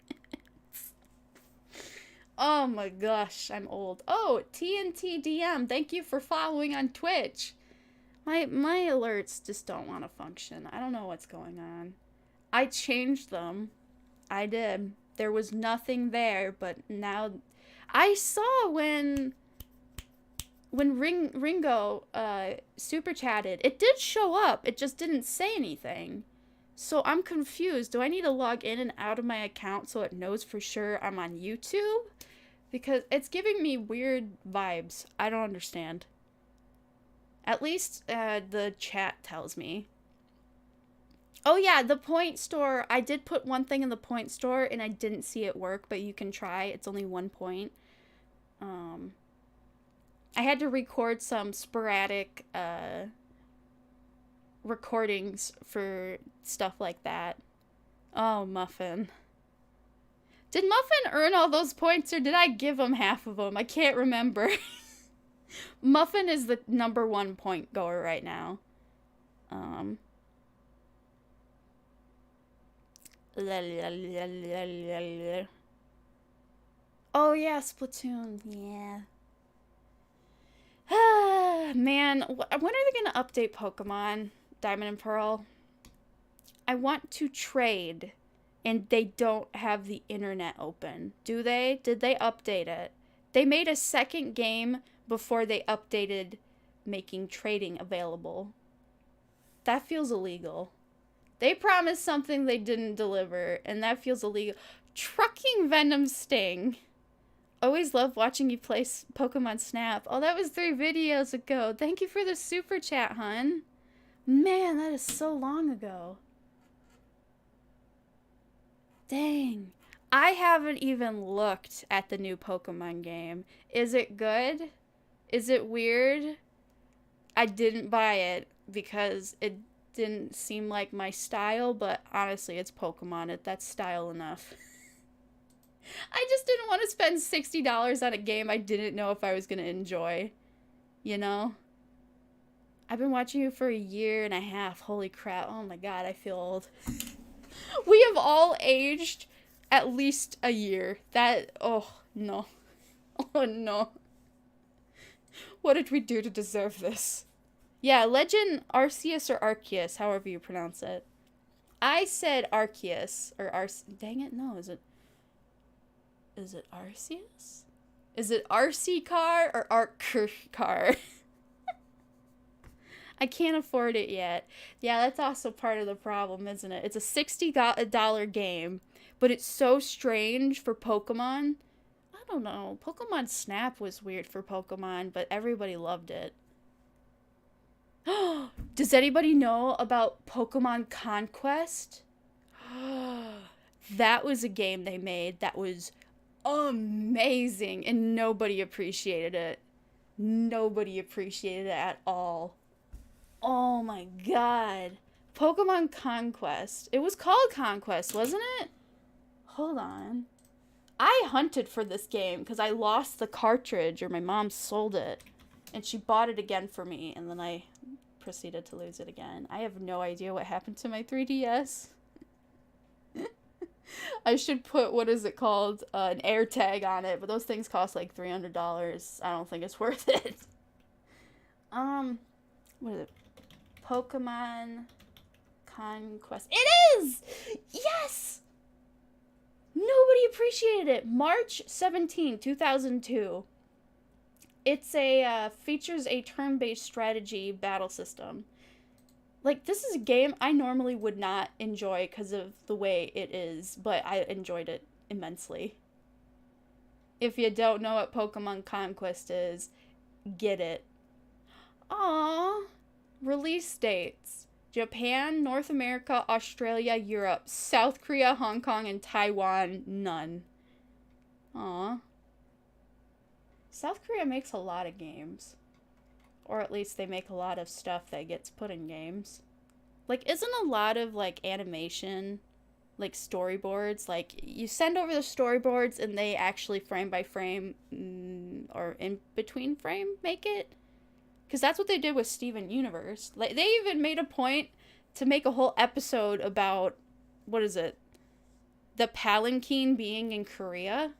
Oh my gosh, I'm old. Oh, TNT DM, thank you for following on Twitch. My alerts just don't want to function. I don't know what's going on. I changed them. I did. There was nothing there, but now I saw when Ringo super chatted, it did show up. It just didn't say anything. So I'm confused. Do I need to log in and out of my account so it knows for sure I'm on YouTube? Because it's giving me weird vibes. I don't understand. At least the chat tells me. Oh yeah, the point store. I did put one thing in the point store and I didn't see it work, but you can try. It's only 1 point. I had to record some sporadic recordings for stuff like that. Oh, Muffin. Did Muffin earn all those points or did I give him half of them? I can't remember. Muffin is the #1 point goer right now. Oh yeah, Splatoon. Yeah. Man, when are they gonna update Pokemon Diamond and Pearl? I want to trade and they don't have the internet open. Do they? Did they update it? They made a second game before they updated making trading available. That feels illegal. They promised something they didn't deliver, and that feels illegal. Trucking Venom Sting. Always love watching you play Pokemon Snap. Oh, that was 3 videos ago. Thank you for the super chat, hun. Man, that is so long ago. Dang. I haven't even looked at the new Pokemon game. Is it good? Is it weird? I didn't buy it because it didn't seem like my style, but honestly, it's Pokemon. That's style enough. I just didn't want to spend $60 on a game I didn't know if I was going to enjoy. You know? I've been watching you for 1.5 years. Holy crap. Oh my god, I feel old. We have all aged at least a year. Oh, no. Oh, no. What did we do to deserve this? Yeah, Legend Arceus or Arceus, however you pronounce it. I said Arceus, or dang it, no, is it Arceus? Is it RC car or Arc car? I can't afford it yet. Yeah, that's also part of the problem, isn't it? It's a $60 game, but it's so strange for Pokemon. I don't know. Pokemon Snap was weird for Pokemon, but everybody loved it. Does anybody know about Pokemon Conquest? That was a game they made that was amazing, and nobody appreciated it. Nobody appreciated it at all. Oh my god. Pokemon Conquest. It was called Conquest, wasn't it? Hold on. I hunted for this game because I lost the cartridge, or my mom sold it. And she bought it again for me, and then I proceeded to lose it again. I have no idea what happened to my 3DS. I should put, what is it called? An air tag on it, but those things cost like $300. I don't think it's worth it. What is it? Pokemon Conquest. It is! Yes! Nobody appreciated it. March 17, 2002. It's features a turn-based strategy battle system. Like, this is a game I normally would not enjoy because of the way it is, but I enjoyed it immensely. If you don't know what Pokemon Conquest is, get it. Aww. Release dates: Japan, North America, Australia, Europe, South Korea, Hong Kong, and Taiwan, none. Aww. South Korea makes a lot of games. Or at least they make a lot of stuff that gets put in games. Like, isn't a lot of, like, animation, like, storyboards, like, you send over the storyboards and they actually frame by frame, or in between frame, make it? Because that's what they did with Steven Universe. Like, they even made a point to make a whole episode about, what is it? The Palanquin being in Korea.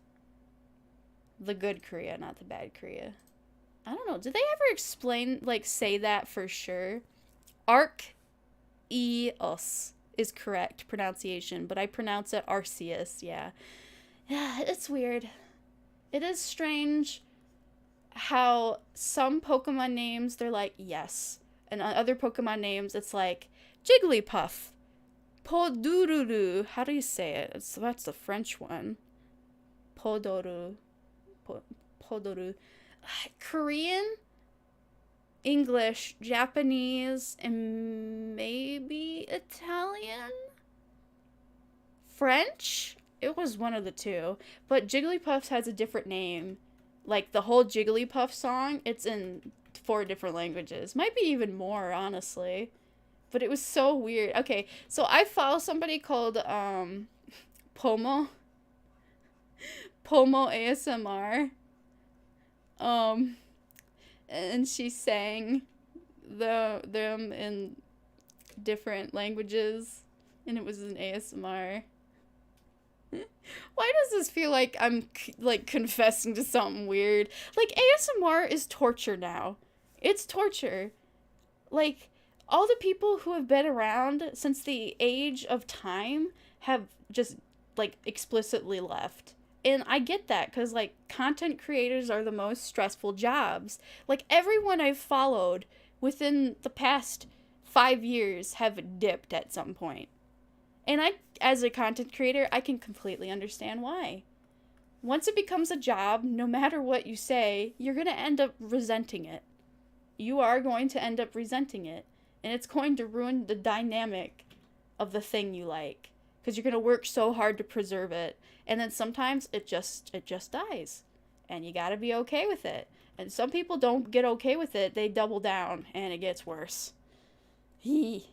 The good Korea, not the bad Korea. I don't know. Did they ever explain, like, say that for sure? Arceus is correct pronunciation, but I pronounce it Arceus, yeah. Yeah, it's weird. It is strange how some Pokemon names, they're like, yes. And other Pokemon names, it's like, Jigglypuff. Podururu. How do you say it? That's the French one. Podoru. Podoru. Korean, English, Japanese, and maybe Italian? French? It was one of the two. But Jigglypuff has a different name. Like, the whole Jigglypuff song, it's in 4 different languages. Might be even more, honestly. But it was so weird. Okay, so I follow somebody called, Pomo. Pomo ASMR. And she sang them in different languages, and it was an ASMR. Why does this feel like I'm, like, confessing to something weird? Like, ASMR is torture now. It's torture. Like, all the people who have been around since the age of time have just, like, explicitly left. And I get that, because, like, content creators are the most stressful jobs. Like, everyone I've followed within the past 5 years have dipped at some point. And I, as a content creator, I can completely understand why. Once it becomes a job, no matter what you say, you're going to end up resenting it. You are going to end up resenting it. And it's going to ruin the dynamic of the thing you like. Because you're going to work so hard to preserve it. And then sometimes it just dies. And you got to be okay with it. And some people don't get okay with it. They double down and it gets worse. This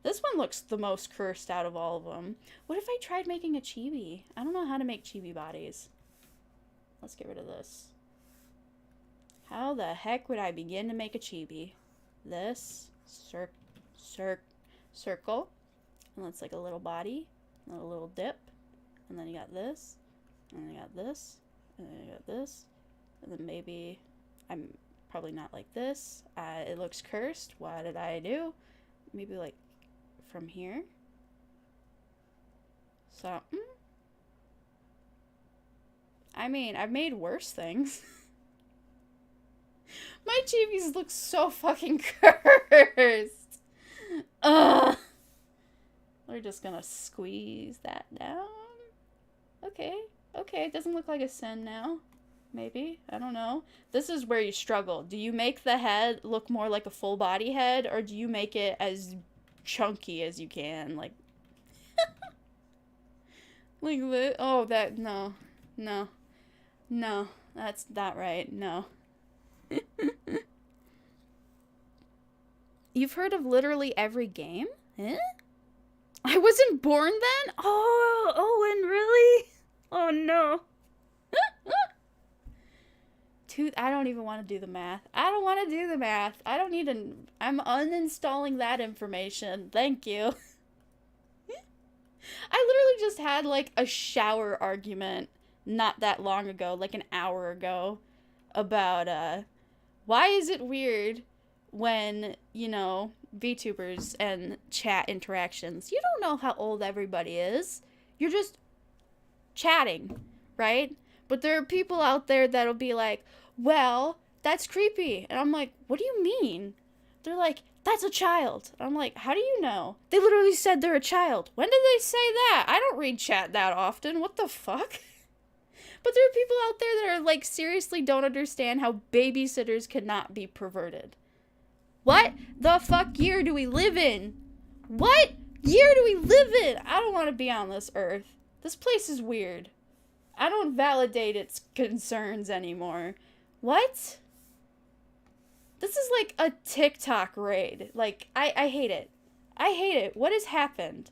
one looks the most cursed out of all of them. What if I tried making a chibi? I don't know how to make chibi bodies. Let's get rid of this. How the heck would I begin to make a chibi? This circle. And that's like a little body. And a little dip. And then you got this. And then you got this. And then you got this. And then maybe I'm probably not like this. It looks cursed. What did I do? Maybe like from here. Something. I mean, I've made worse things. My chibis look so fucking cursed. Ugh. We're just gonna squeeze that down. Okay. Okay, it doesn't look like a sin now. Maybe. I don't know. This is where you struggle. Do you make the head look more like a full body head, or do you make it as chunky as you can? Like, like this. Oh, that, no. No. No. That's not right. No. You've heard of literally every game? Eh? I wasn't born then? Oh, Owen, really? Oh, no. I don't even want to do the math. I don't want to do the math. I don't need to... I'm uninstalling that information. Thank you. I literally just had, like, a shower argument not that long ago, like an hour ago, about, why is it weird when, you know, VTubers and chat interactions, you don't know how old everybody is. You're just chatting, right? But there are people out there that'll be like, well, that's creepy. And I'm like, what do you mean? They're like, that's a child. I'm like, how do you know? They literally said they're a child. When did they say that? I don't read chat that often. What the fuck? But there are people out there that are like, seriously don't understand how babysitters cannot be perverted. What the fuck year do we live in? What year do we live in? I don't want to be on this earth. This place is weird. I don't validate its concerns anymore. What? This is like a TikTok raid. Like, I hate it. I hate it. What has happened?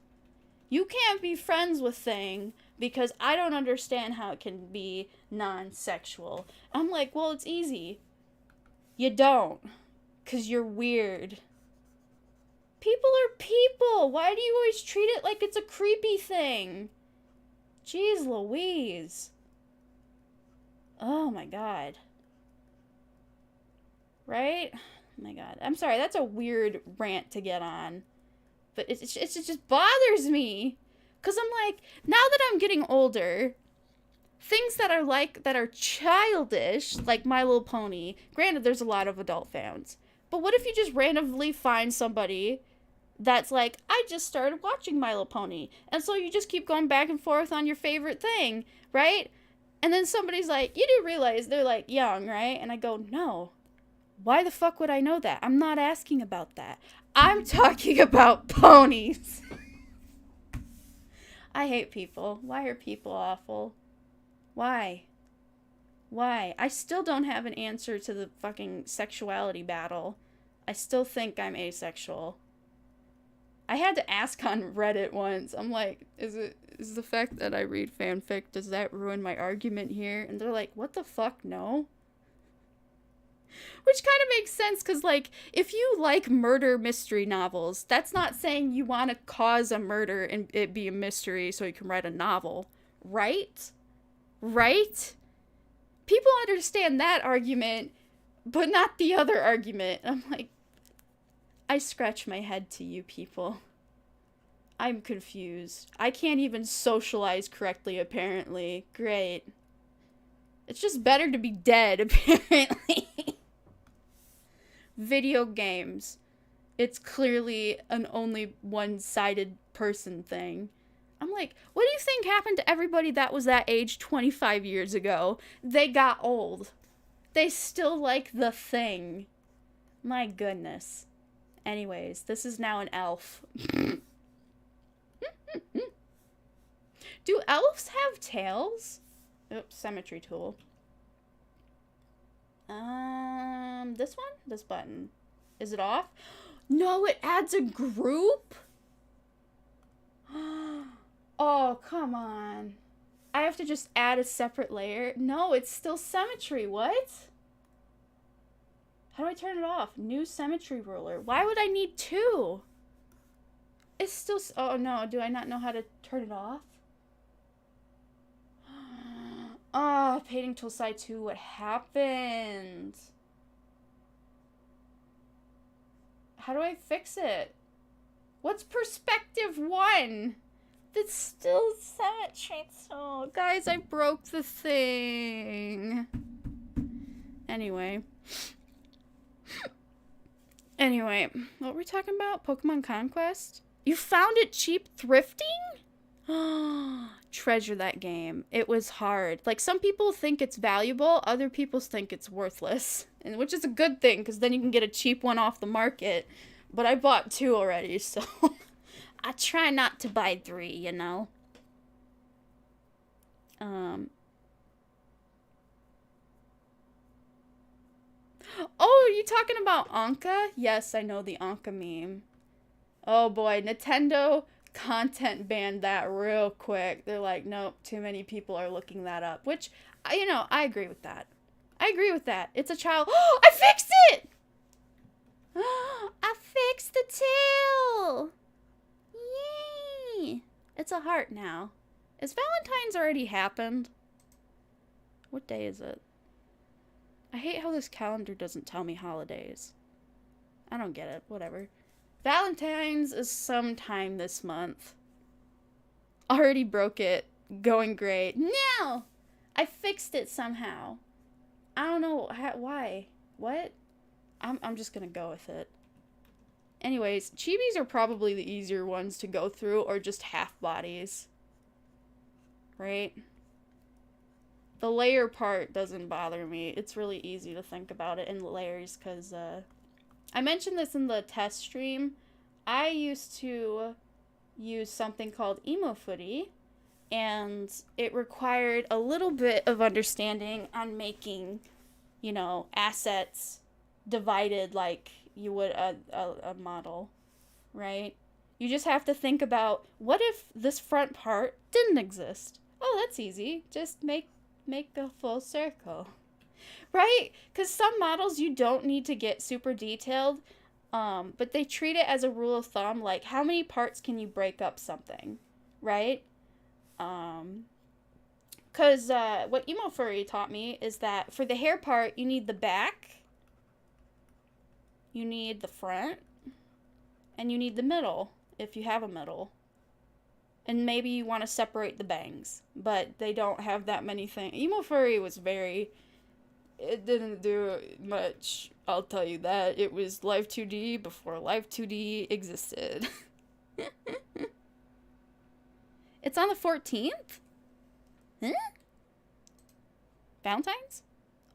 You can't be friends with Thing because I don't understand how it can be non-sexual. I'm like, well, it's easy. You don't. Because you're weird. People are people. Why do you always treat it like it's a creepy thing? Jeez Louise. Oh my god. Right? Oh my god. I'm sorry, that's a weird rant to get on. But it just bothers me. Because I'm like, now that I'm getting older, things that are childish, like My Little Pony, granted there's a lot of adult fans, but what if you just randomly find somebody that's like, I just started watching My Little Pony, and so you just keep going back and forth on your favorite thing, right? And then somebody's like, you do realize they're like young, right? And I go, no. Why the fuck would I know that? I'm not asking about that. I'm talking about ponies. I hate people. Why are people awful? Why? Why? I still don't have an answer to the fucking sexuality battle. I still think I'm asexual. I had to ask on Reddit once. I'm like, is the fact that I read fanfic, does that ruin my argument here? And they're like, what the fuck, no? Which kind of makes sense, because, like, if you like murder mystery novels, that's not saying you want to cause a murder and it be a mystery so you can write a novel. Right? Right? People understand that argument, but not the other argument. I'm like, I scratch my head to you people. I'm confused. I can't even socialize correctly, apparently. Great. It's just better to be dead, apparently. Video games. It's clearly an only one-sided person thing. I'm like, what do you think happened to everybody that was that age 25 years ago? They got old. They still like the thing. My goodness. Anyways, this is now an elf. Do elves have tails? Oops, Symmetry Tool. This one? This button. Is it off? No, it adds a group? Oh, come on. I have to just add a separate layer? No, it's still symmetry. What? How do I turn it off? New symmetry ruler. Why would I need two? It's still... Oh, no. Do I not know how to turn it off? Oh, painting tool side 2. What happened? How do I fix it? What's perspective 1? That's still symmetry tool. Guys, I broke the thing. Anyway, what were we talking about? Pokemon Conquest? You found it cheap thrifting? Treasure that game. It was hard. Like, some people think it's valuable, other people think it's worthless. And which is a good thing, because then you can get a cheap one off the market. But I bought 2 already, so I try not to buy 3, you know? Oh, you talking about Anka? Yes, I know the Anka meme. Oh boy, Nintendo content banned that real quick. They're like, nope, too many people are looking that up. Which, you know, I agree with that. I agree with that. It's a child. Oh, I fixed it! I fixed the tail! Yay! It's a heart now. Is Valentine's already happened? What day is it? I hate how this calendar doesn't tell me holidays. I don't get it. Whatever. Valentine's is sometime this month. Already broke it. Going great. No! I fixed it somehow. I don't know why. What? I'm just gonna go with it. Anyways, chibis are probably the easier ones to go through, or just half bodies. Right? The layer part doesn't bother me. It's really easy to think about it in layers, because, I mentioned this in the test stream. I used to use something called Emo Footy, and it required a little bit of understanding on making, you know, assets divided like you would a model, right? You just have to think about, what if this front part didn't exist? Oh, that's easy. Just make a full circle. Right? Because some models you don't need to get super detailed, but they treat it as a rule of thumb, like how many parts can you break up something, right? Because what Emo Furry taught me is that for the hair part, you need the back, you need the front, and you need the middle, if you have a middle. And maybe you want to separate the bangs, but they don't have that many things. Emo Furry was it didn't do much, I'll tell you that. It was Live 2D before Live 2D existed. It's on the 14th? Huh? Valentine's?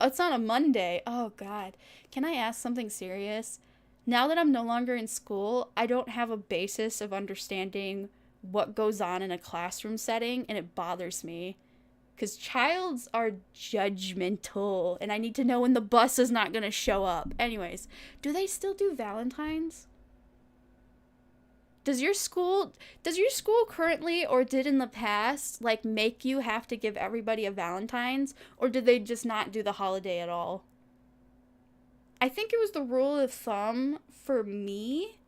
Oh, it's on a Monday. Oh, God. Can I ask something serious? Now that I'm no longer in school, I don't have a basis of understanding what goes on in a classroom setting, and it bothers me. Because childs are judgmental, and I need to know when the bus is not going to show up. Anyways, do they still do Valentine's? Does your school currently, or did in the past, like, make you have to give everybody a Valentine's? Or did they just not do the holiday at all? I think it was the rule of thumb for me.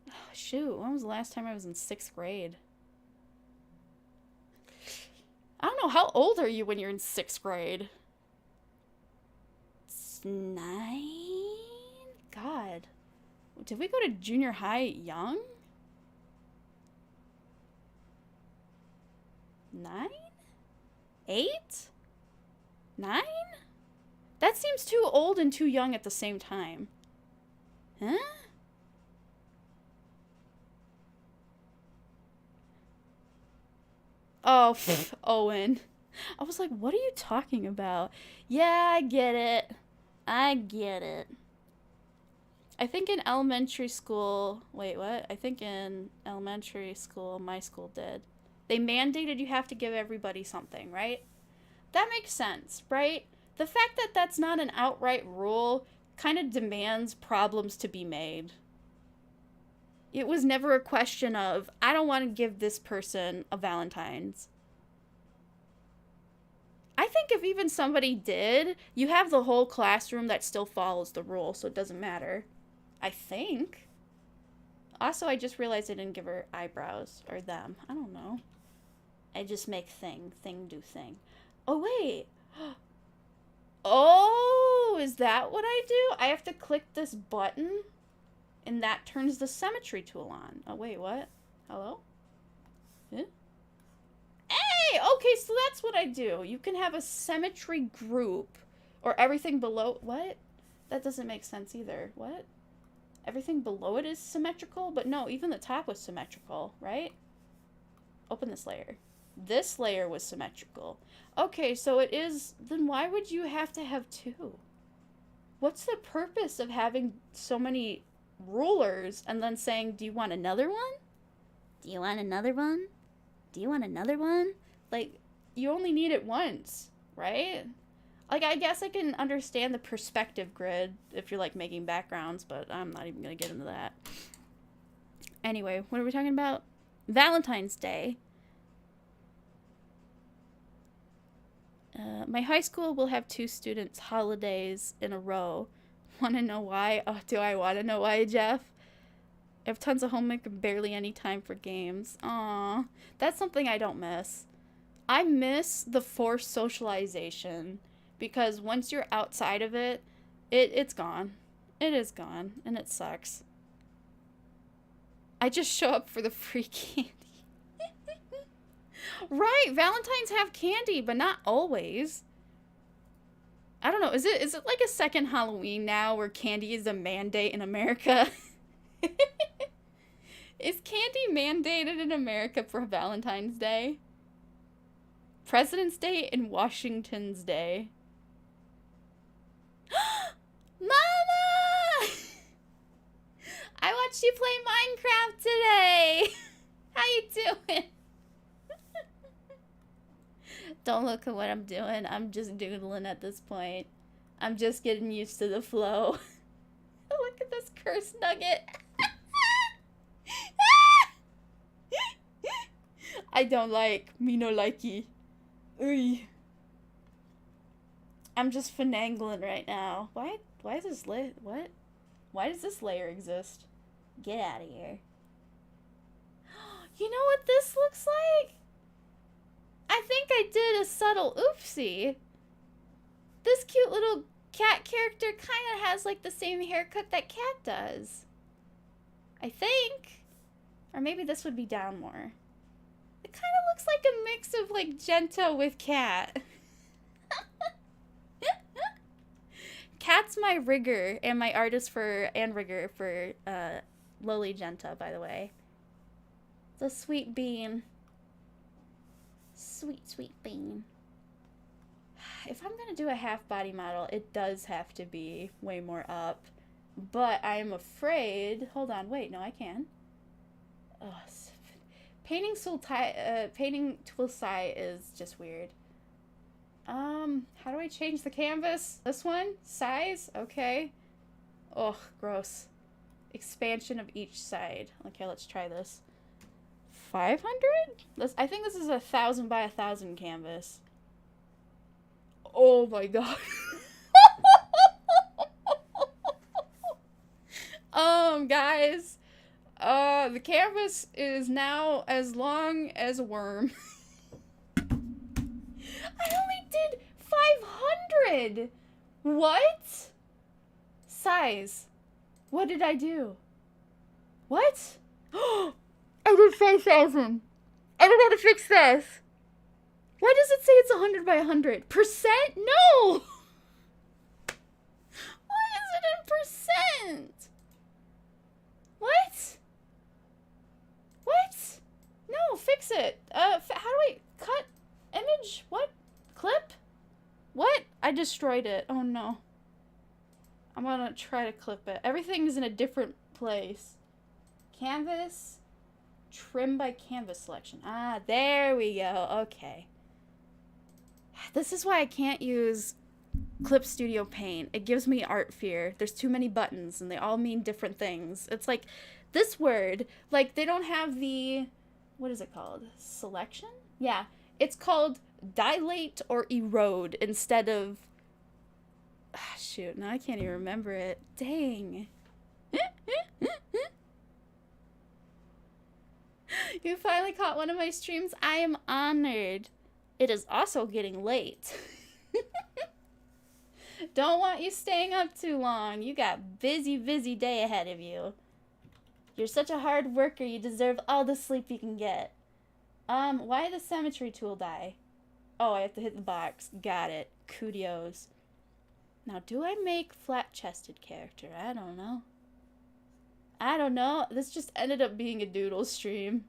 Oh, shoot, when was the last time I was in 6th grade? I don't know, how old are you when you're in 6th grade? It's 9? God. Did we go to junior high young? 9? 8? 9? That seems too old and too young at the same time. Huh? Oh, Owen. I was like, what are you talking about? Yeah, I get it. I get it. I think in elementary school... Wait, what? I think in elementary school, my school did. They mandated you have to give everybody something, right? That makes sense, right? The fact that that's not an outright rule kind of demands problems to be made. It was never a question of, I don't want to give this person a Valentine's. I think if even somebody did, you have the whole classroom that still follows the rule, so it doesn't matter. I think. Also, I just realized I didn't give her eyebrows. Or them. I don't know. I just make thing do thing. Oh, wait. Oh, is that what I do? I have to click this button, and that turns the Symmetry Tool on. Oh, wait, what? Hello? Huh? Hey, okay, so that's what I do. You can have a symmetry group, or everything below... What? That doesn't make sense either. What? Everything below it is symmetrical? But no, even the top was symmetrical, right? Open this layer. This layer was symmetrical. Okay, so it is... Then why would you have to have two? What's the purpose of having so many rulers and then saying, do you want another one? Do you want another one? Do you want another one? Like, you only need it once, right? Like, I guess I can understand the perspective grid if you're, like, making backgrounds, but I'm not even going to get into that. Anyway, what are we talking about? Valentine's Day. My high school will have 2 students' holidays in a row. Want to know why? Oh, do I want to know why, Jeff? I have tons of homework and barely any time for games. Aw, that's something I don't miss. I miss the forced socialization because once you're outside of it, it's gone. It is gone, and it sucks. I just show up for the free candy. Right, Valentine's have candy, but not always. I don't know, is it like a second Halloween now where candy is a mandate in America? Is candy mandated in America for Valentine's Day? President's Day and Washington's Day. Mama! I watched you play Minecraft today. How you doing? Don't look at what I'm doing. I'm just doodling at this point. I'm just getting used to the flow. Look at this cursed nugget. I don't like. Me no likey. Uy. I'm just finagling right now. Why is this what? Why does this layer exist? Get out of here. You know what this looks like? I think I did a subtle oopsie. This cute little cat character kind of has like the same haircut that Cat does. I think. Or maybe this would be down more. It kind of looks like a mix of like Genta with Cat. Cat's my rigger and my artist for and rigger for Lowly Genta, by the way. It's a sweet bean. Sweet, sweet bean. If I'm gonna do a half body model, it does have to be way more up. But I'm afraid... Hold on, wait, no, I can. Ugh, painting tool size is just weird. How do I change the canvas? This one? Size? Okay. Ugh, gross. Expansion of each side. Okay, let's try this. 500? I think this is 1,000 by 1,000 canvas. Oh my god. Guys. The canvas is now as long as a worm. I only did 500! What? Size. What did I do? What? I did 5,000. I don't know how to fix this. Why does it say it's 100 by 100? Percent? No! Why is it in percent? What? What? No, fix it. How do I cut image? What? Clip? What? I destroyed it. Oh no. I'm gonna try to clip it. Everything is in a different place. Canvas. Trim by canvas selection. Ah, there we go. Okay. This is why I can't use Clip Studio Paint. It gives me art fear. There's too many buttons and they all mean different things. It's like this word, like they don't have the, what is it called? Selection? Yeah. It's called dilate or erode instead of, shoot, now I can't even remember it. Dang. You finally caught one of my streams. I am honored. It is also getting late. Don't want you staying up too long. You got busy day ahead of you. You're such a hard worker. You deserve all the sleep you can get. Why did the Symmetry Tool die? Oh, I have to hit the box. Got it. Kudos. Now, do I make flat-chested character? I don't know. I don't know. This just ended up being a doodle stream.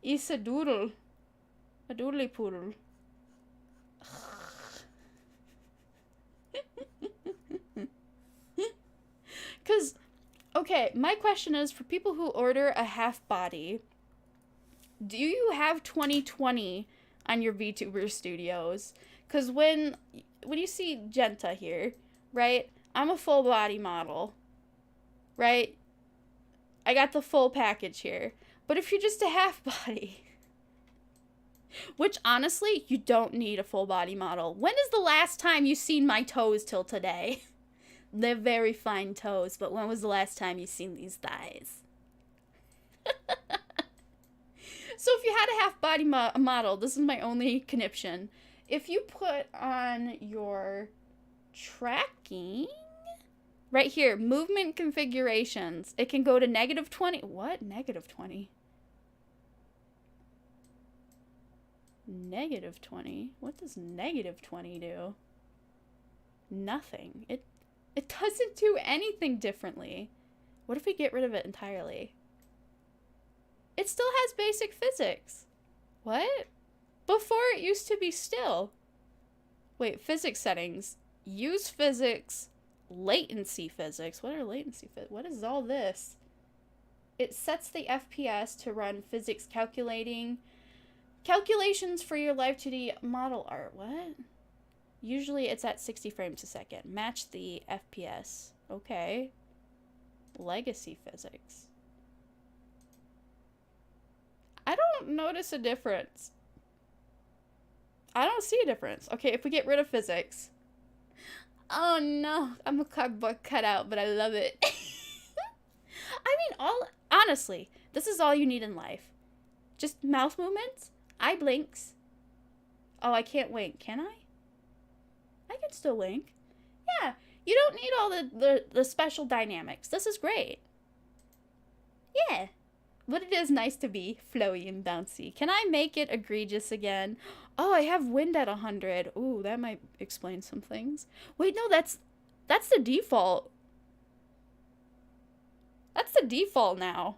It's a doodle. A doodly poodle. Because, okay, my question is, for people who order a half body, do you have 2020 on your VTuber studios? Because when you see Genta here, right, I'm a full body model, right? I got the full package here. But if you're just a half body, which honestly, you don't need a full body model. When is the last time you seen my toes till today? They're very fine toes, but when was the last time you seen these thighs? So if you had a half body model, this is my only conniption. If you put on your tracking, right here, movement configurations, it can go to -20. What? -20? -20? What does -20 do? Nothing. It doesn't do anything differently. What if we get rid of it entirely? It still has basic physics. What? Before it used to be still. Wait, physics settings. Use physics. Latency physics. What are latency physics? What is all this? It sets the FPS to run physics calculations for your live 2D model art. What? Usually it's at 60 frames a second. Match the FPS. Okay. Legacy physics. I don't notice a difference. I don't see a difference. Okay, if we get rid of physics. Oh no, I'm a cardboard cutout, but I love it. I mean, honestly, this is all you need in life. Just mouth movements, eye blinks. Oh, I can't wink, can I? I can still wink. Yeah, you don't need all the special dynamics. This is great. Yeah. But it is nice to be flowy and bouncy. Can I make it egregious again? Oh, I have wind at 100. Ooh, that might explain some things. Wait, no, that's the default. That's the default now.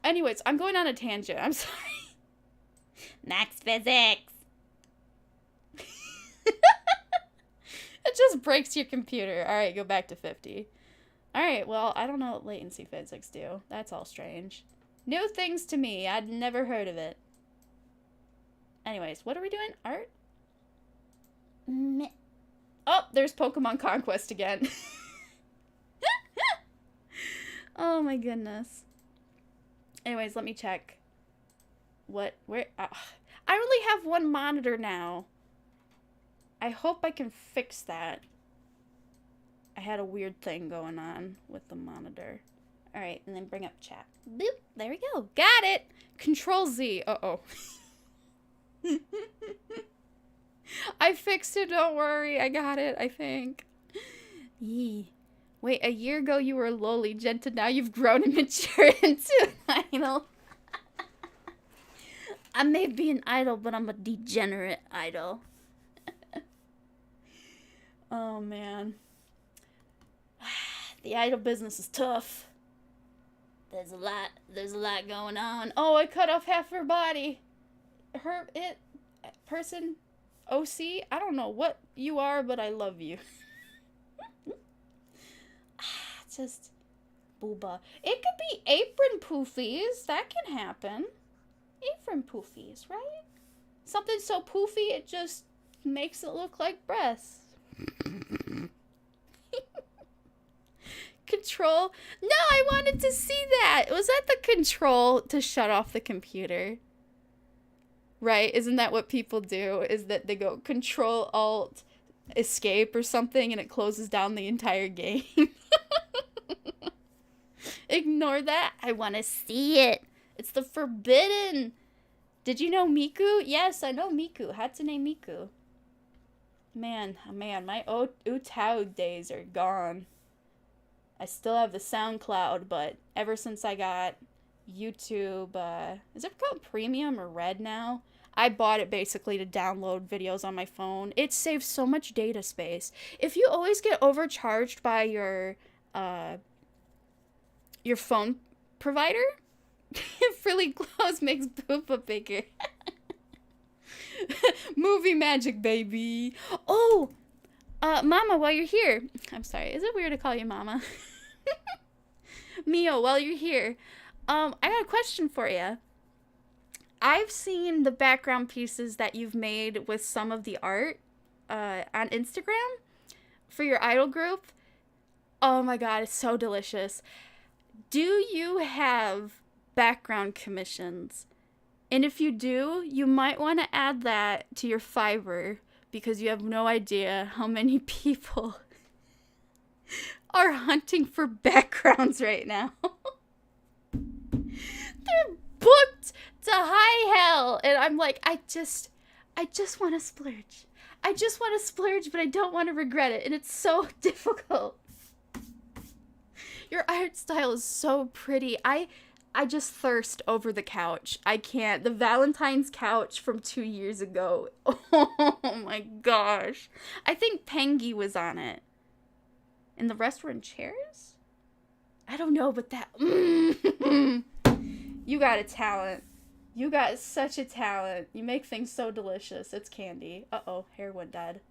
Anyways, I'm going on a tangent. I'm sorry. Max physics. It just breaks your computer. All right, go back to 50. All right, well, I don't know what latency physics do. That's all strange. New things to me. I'd never heard of it. Anyways, what are we doing? Art? Oh, there's Pokemon Conquest again. Oh my goodness. Anyways, let me check. Where? I only have one monitor now. I hope I can fix that. I had a weird thing going on with the monitor. All right, and then bring up chat. Boop, there we go. Got it. Control Z. Uh-oh. I fixed it, don't worry. I got it, I think. Yee. Wait, a year ago you were a lowly Genta, now you've grown and matured into an idol. I may be an idol, but I'm a degenerate idol. Oh, man. The idol business is tough. There's a lot going on. Oh, I cut off half her body. Person, OC, I don't know what you are, but I love you. Just, booba. It could be apron poofies. That can happen. Apron poofies, right? Something so poofy, it just makes it look like breasts. Control. No, I wanted to see that. Was that the control to shut off the computer? Right? Isn't that what people do? Is that they go Control Alt Escape or something and it closes down the entire game? Ignore that. I want to see it. It's the forbidden. Did you know Miku? Yes, I know Miku. Hatsune Miku. Man, oh man, my Utau days are gone. I still have the SoundCloud, but ever since I got YouTube, is it called Premium or Red now? I bought it basically to download videos on my phone. It saves so much data space. If you always get overcharged by your phone provider, Frilly Clothes makes Boopa bigger. Movie magic, baby. Oh, Mama, while you're here. I'm sorry. Is it weird to call you Mama? Mio, while you're here. I got a question for you. I've seen the background pieces that you've made with some of the art on Instagram for your idol group. Oh my god, it's so delicious. Do you have background commissions? And if you do, you might want to add that to your Fiverr because you have no idea how many people are hunting for backgrounds right now. They're booked to high hell. And I'm like, I just want to splurge. I just want to splurge, but I don't want to regret it. And it's so difficult. Your art style is so pretty. I just thirst over the couch. I can't. The Valentine's couch from 2 years ago. Oh my gosh. I think Pengy was on it. And the rest were in chairs? I don't know, but that... You got a talent. You got such a talent. You make things so delicious. It's candy. Uh-oh, hair went dead.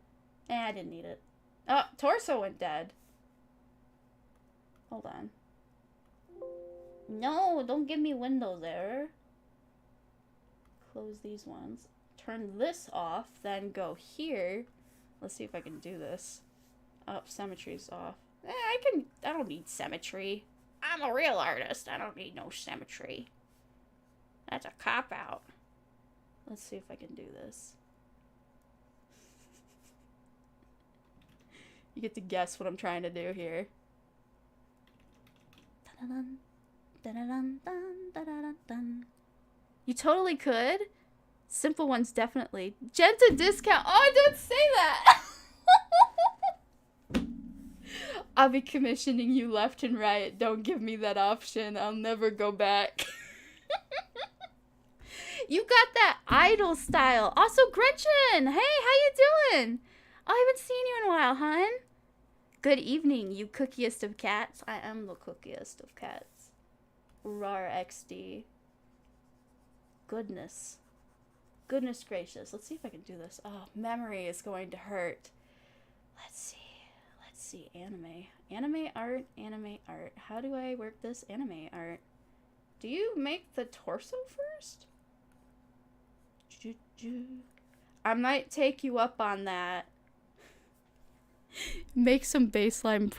I didn't need it. Oh, torso went dead. Hold on. No, don't give me Windows error. Close these ones. Turn this off, then go here. Let's see if I can do this. Oh, symmetry's off. I don't need symmetry. I'm a real artist. I don't need no symmetry. That's a cop-out. Let's see if I can do this. You get to guess what I'm trying to do here. Dun-dun-dun. Dun-dun-dun-dun-dun-dun. You totally could. Simple ones, definitely. Genta discount. Oh, I didn't say that. I'll be commissioning you left and right. Don't give me that option. I'll never go back. You got that idol style. Also, Gretchen. Hey, how you doing? Oh, I haven't seen you in a while, hun. Good evening, you cookiest of cats. I am the cookiest of cats. Rar XD. Goodness. Goodness gracious. Let's see if I can do this. Oh, memory is going to hurt. Let's see. Let's see. Anime. Anime art. Anime art. How do I work this anime art? Do you make the torso first? I might take you up on that. Make some baseline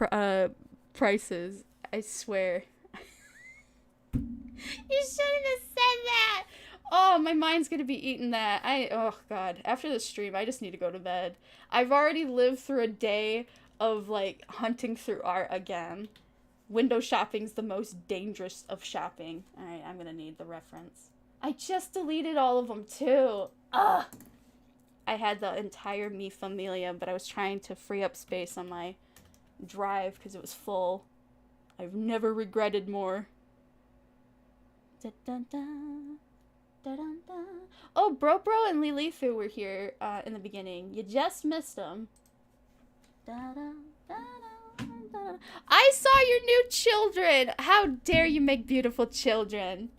prices. I swear. You shouldn't have said that. Oh, my mind's gonna be eating that. Oh god. After this stream, I just need to go to bed. I've already lived through a day of, like, hunting through art again. Window shopping's the most dangerous of shopping. Alright, I'm gonna need the reference. I just deleted all of them, too. Ugh. I had the entire Mi Familia, but I was trying to free up space on my drive because it was full. I've never regretted more. Da, da, da, da, da, da. Oh, Bro and Lilifu were here in the beginning. You just missed them. Da, da, da, da, da. I saw your new children. How dare you make beautiful children?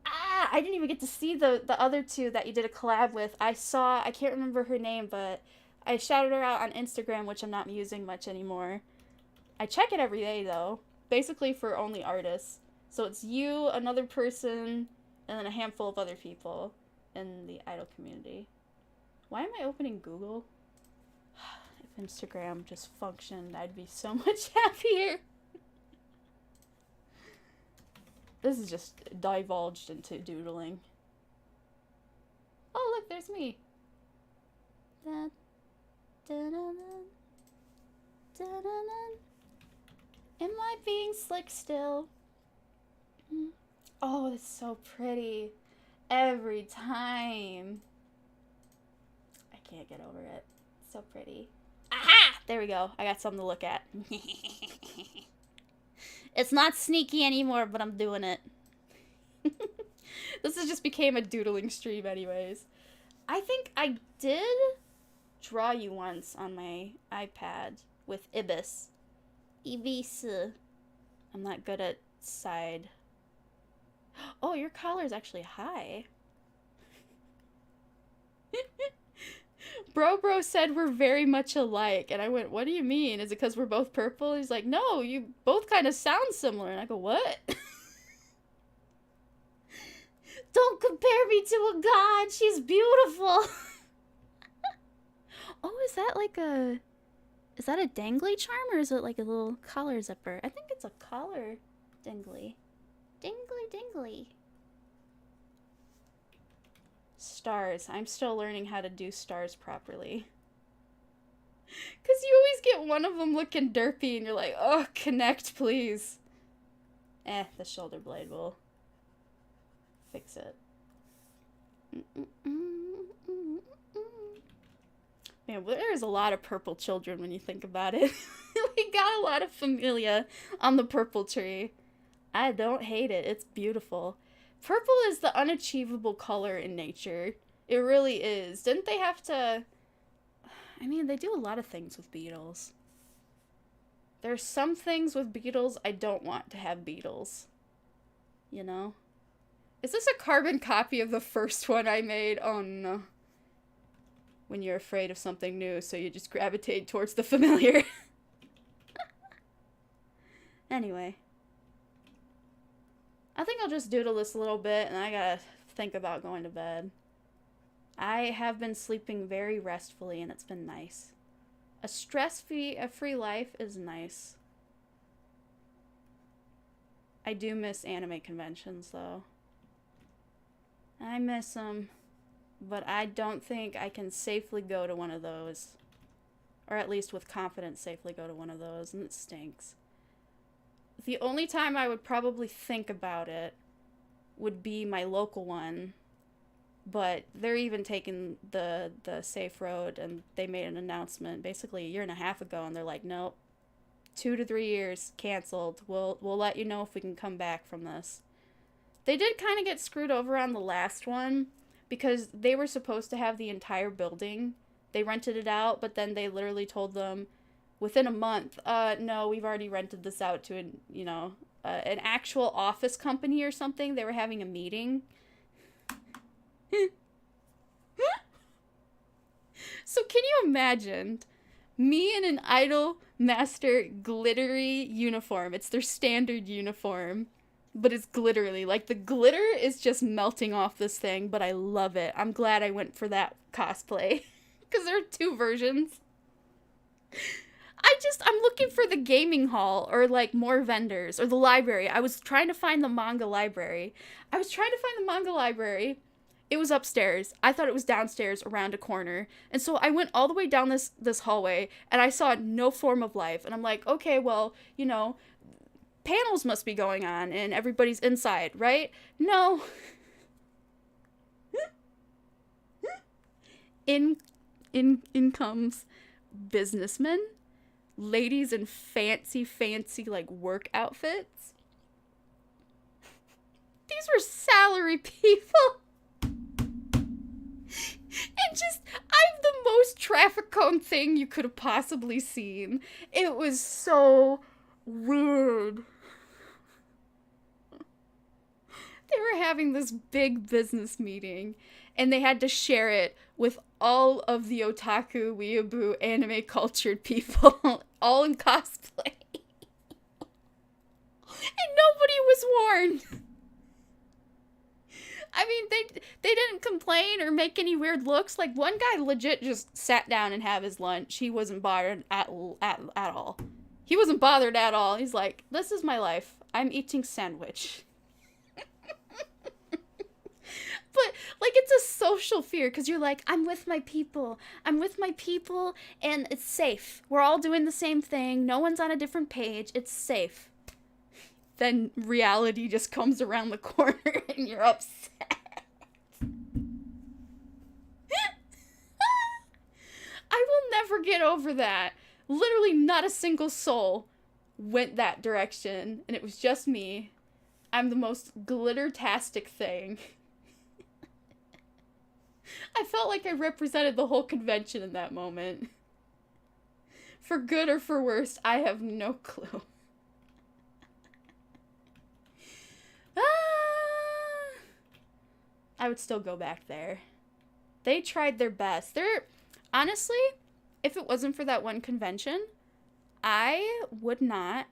Ah, I didn't even get to see the other two that you did a collab with. I can't remember her name, but I shouted her out on Instagram, which I'm not using much anymore. I check it every day, though. Basically for only artists. So it's you, another person, and then a handful of other people in the idol community. Why am I opening Google? If Instagram just functioned, I'd be so much happier. This is just divulged into doodling. Oh, look, there's me. Da, da, da, da, da, da, da. Am I being slick still? Oh, it's so pretty. Every time. I can't get over it. It's so pretty. Aha! There we go. I got something to look at. It's not sneaky anymore, but I'm doing it. This has just became a doodling stream anyways. I think I did draw you once on my iPad with Ibis. Ibis. I'm not good at side. Oh, your collar is actually high. Bro said we're very much alike. And I went, what do you mean? Is it because we're both purple? He's like, no, you both kind of sound similar. And I go, what? Don't compare me to a god. She's beautiful. Oh, is that like a... Is that a dangly charm or is it like a little collar zipper? I think it's a collar dingly. Dingly. Stars. I'm still learning how to do stars properly. Because you always get one of them looking derpy and you're like, oh, connect, please. The shoulder blade will fix it. Man, there's a lot of purple children when you think about it. We got a lot of familia on the purple tree. I don't hate it. It's beautiful. Purple is the unachievable color in nature. It really is. Didn't they have to... I mean, they do a lot of things with beetles. There's some things with beetles I don't want to have beetles. You know? Is this a carbon copy of the first one I made? Oh no. When you're afraid of something new, so you just gravitate towards the familiar. Anyway. I think I'll just doodle this a little bit, and I gotta think about going to bed. I have been sleeping very restfully, and it's been nice. A stress-free life is nice. I do miss anime conventions, though. I miss them, but I don't think I can safely go to one of those. Or at least with confidence safely go to one of those, and it stinks. The only time I would probably think about it would be my local one, but they're even taking the safe road, and they made an announcement basically a year and a half ago, and they're like, nope, 2 to 3 years, canceled. We'll let you know if we can come back from this. They did kind of get screwed over on the last one, because they were supposed to have the entire building. They rented it out, but then they literally told them, within a month, no, we've already rented this out to an actual office company or something. They were having a meeting. So can you imagine me in an Idol Master glittery uniform? It's their standard uniform, but it's glittery. Like, the glitter is just melting off this thing, but I love it. I'm glad I went for that cosplay, because there are 2 versions. I'm looking for the gaming hall, or, like, more vendors, or the library. I was trying to find the manga library. It was upstairs. I thought it was downstairs around a corner. And so I went all the way down this hallway, and I saw no form of life. And I'm like, okay, well, you know, panels must be going on, and everybody's inside, right? No. In comes businessmen, ladies in fancy, like, work outfits. These were salary people. And just, I'm the most traffic cone thing you could have possibly seen. It was so weird. They were having this big business meeting, and they had to share it with all of the otaku, weeaboo, anime cultured people, all in cosplay. And nobody was warned. I mean, they didn't complain or make any weird looks. Like, one guy legit just sat down and had his lunch. He wasn't bothered at all. He wasn't bothered at all. He's like, this is my life. I'm eating sandwich. But, like, it's a social fear, because you're like, I'm with my people, and it's safe. We're all doing the same thing. No one's on a different page. It's safe. Then reality just comes around the corner, and you're upset. I will never get over that. Literally not a single soul went that direction, and it was just me. I'm the most glitter-tastic thing. I felt like I represented the whole convention in that moment. For good or for worse, I have no clue. I would still go back there. They tried their best. Honestly, if it wasn't for that one convention, I would not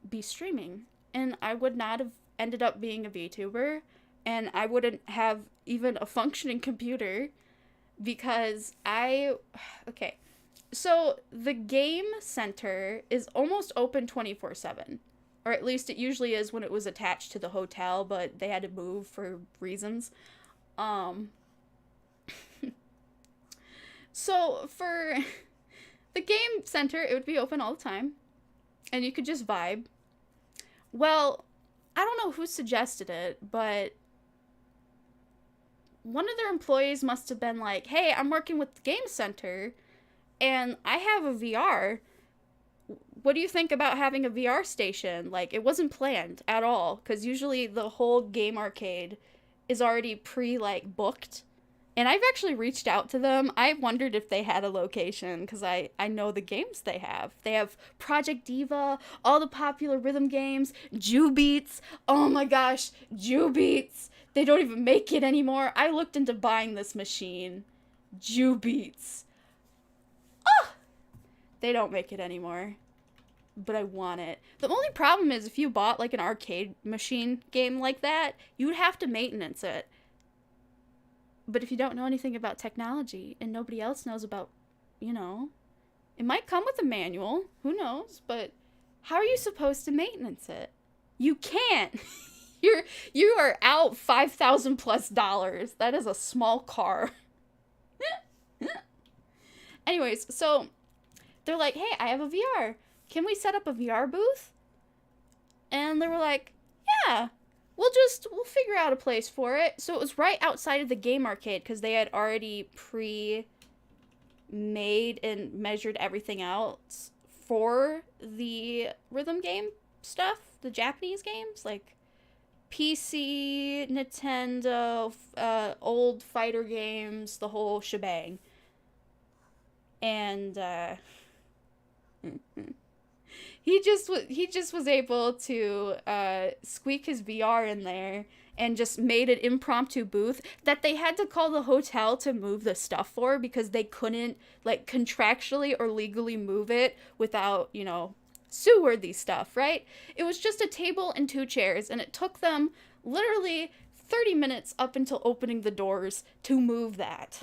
be streaming. And I would not have ended up being a VTuber. And I wouldn't have even a functioning computer. Because okay. So the game center is almost open 24/7. Or at least it usually is when it was attached to the hotel, but they had to move for reasons. So for the game center, it would be open all the time. And you could just vibe. Well, I don't know who suggested it, but one of their employees must have been like, hey, I'm working with the game center, and I have a VR. What do you think about having a VR station? Like, it wasn't planned at all, because usually the whole game arcade is already booked. And I've actually reached out to them. I wondered if they had a location, because I know the games they have. They have Project Diva, all the popular rhythm games, Jew Beats. Oh my gosh, Jew Beats. They don't even make it anymore. I looked into buying this machine. Jew Beats. Oh! They don't make it anymore. But I want it. The only problem is if you bought like an arcade machine game like that, you would have to maintenance it. But if you don't know anything about technology and nobody else knows about, it might come with a manual. Who knows? But how are you supposed to maintenance it? You can't. You are out $5,000+. That is a small car. Anyways, so they're like, hey, I have a VR. Can we set up a VR booth? And they were like, yeah, we'll figure out a place for it. So it was right outside of the game arcade, because they had already pre-made and measured everything out for the rhythm game stuff, the Japanese games, like PC, Nintendo, old fighter games, the whole shebang. And he just was able to squeak his VR in there and just made an impromptu booth that they had to call the hotel to move the stuff for, because they couldn't contractually or legally move it without, sue-worthy stuff, right? It was just a table and 2 chairs, and it took them literally 30 minutes up until opening the doors to move that.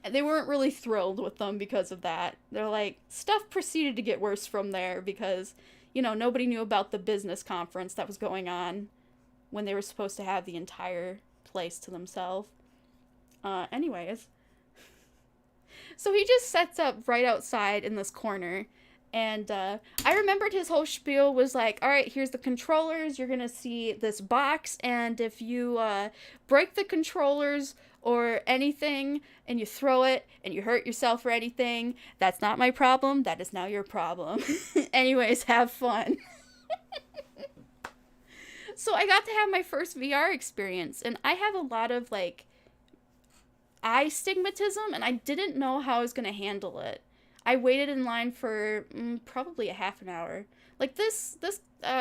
And they weren't really thrilled with them because of that. They're like, stuff proceeded to get worse from there because, nobody knew about the business conference that was going on when they were supposed to have the entire place to themselves. Anyways. So he just sets up right outside in this corner. And I remembered his whole spiel was like, all right, here's the controllers. You're going to see this box. And if you break the controllers or anything and you throw it and you hurt yourself or anything, that's not my problem. That is now your problem. Anyways, have fun. So I got to have my first VR experience, and I have a lot of like eye stigmatism, and I didn't know how I was going to handle it. I waited in line for probably a half an hour. Like this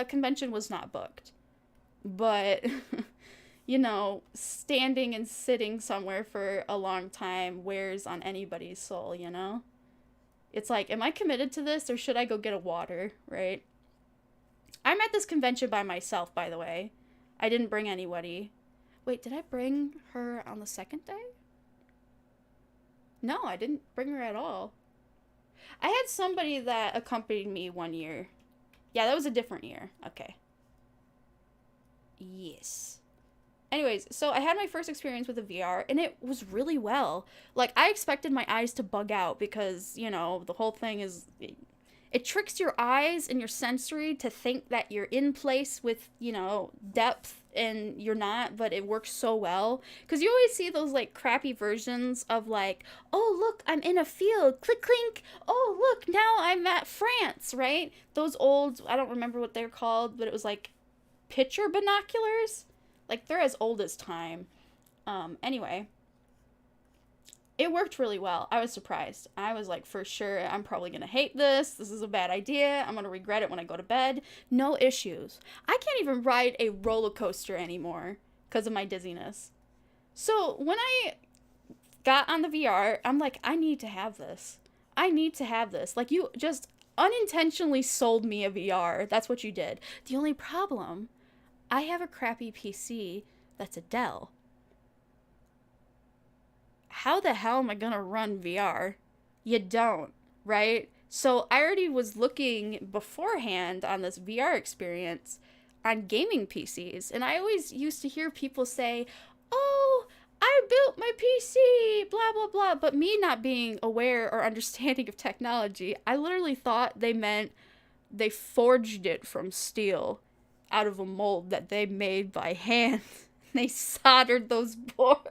convention was not booked, but you know, standing and sitting somewhere for a long time wears on anybody's soul, you know? It's like, am I committed to this, or should I go get a water, right? I'm at this convention by myself, by the way. I didn't bring anybody. Wait, did I bring her on the second day? No, I didn't bring her at all. I had somebody that accompanied me one year. Yeah, that was a different year. Okay. Yes. Anyways, so I had my first experience with the VR, and it was really well. Like, I expected my eyes to bug out because, you know, the whole thing is... It tricks your eyes and your sensory to think that you're in place with, you know, depth, and you're not, but it works so well. Because you always see those, like, crappy versions of, like, oh, look, I'm in a field, click, clink, oh, look, now I'm at France, right? Those old, I don't remember what they're called, but it was, like, picture binoculars? Like, they're as old as time. Anyway. It worked really well. I was surprised. I was like, for sure, I'm probably going to hate this. This is a bad idea. I'm going to regret it when I go to bed. No issues. I can't even ride a roller coaster anymore because of my dizziness. So when I got on the VR, I'm like, I need to have this. I need to have this. Like, you just unintentionally sold me a VR. That's what you did. The only problem, I have a crappy PC that's a Dell. How the hell am I gonna run VR? You don't, right? So I already was looking beforehand on this VR experience on gaming PCs, and I always used to hear people say, oh, I built my PC, blah, blah, blah. But me not being aware or understanding of technology, I literally thought they meant they forged it from steel out of a mold that they made by hand. They soldered those boards.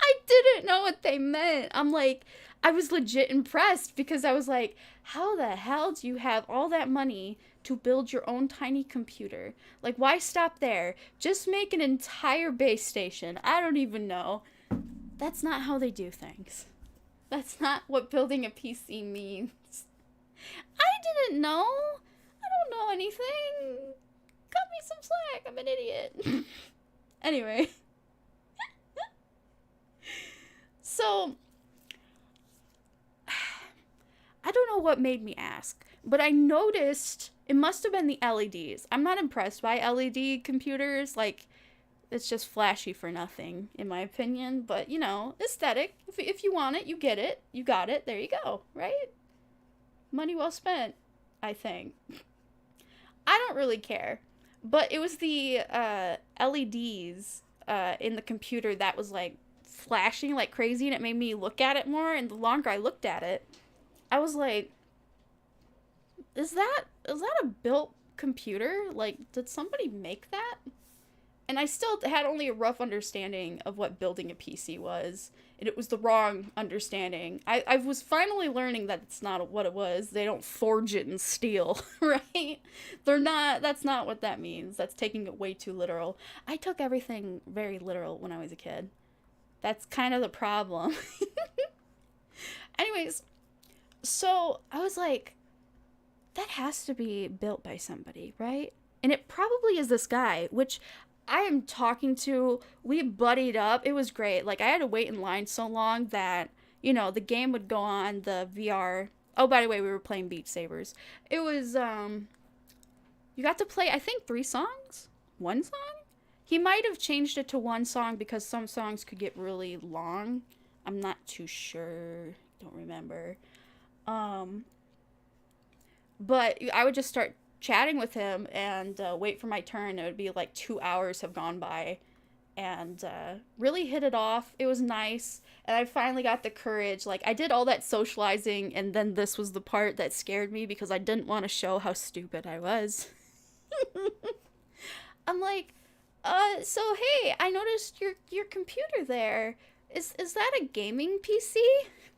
I didn't know what they meant. I'm like, I was legit impressed because I was like, how the hell do you have all that money to build your own tiny computer? Like, why stop there? Just make an entire base station. I don't even know. That's not how they do things. That's not what building a PC means. I didn't know. I don't know anything. Cut me some slack. I'm an idiot. Anyway. So, I don't know what made me ask, but I noticed it must have been the LEDs. I'm not impressed by LED computers. Like, it's just flashy for nothing, in my opinion. But, you know, aesthetic. If you want it, you get it. You got it. There you go, right? Money well spent, I think. I don't really care. But it was the LEDs in the computer that was, like, flashing like crazy, and it made me look at it more. And the longer I looked at it, I was like, is that a built computer? Like, did somebody make that? And I still had only a rough understanding of what building a PC was, and it was the wrong understanding. I was finally learning that it's not what it was. They don't forge it in steel, right? That's not what that means. That's taking it way too literal. I took everything very literal when I was a kid. That's kind of the problem. Anyways, so I was like, that has to be built by somebody, right? And it probably is this guy, which I am talking to. We buddied up. It was great. Like, I had to wait in line so long that, you know, the game would go on the VR. Oh, by the way, we were playing Beat Sabers. It was, you got to play, I think, 3 songs? 1 song? He might have changed it to 1 song because some songs could get really long. I'm not too sure. Don't remember. But I would just start chatting with him and wait for my turn. It would be like 2 hours have gone by. And really hit it off. It was nice. And I finally got the courage. Like, I did all that socializing, and then this was the part that scared me because I didn't want to show how stupid I was. I'm like, So hey, I noticed your computer there. Is that a gaming PC?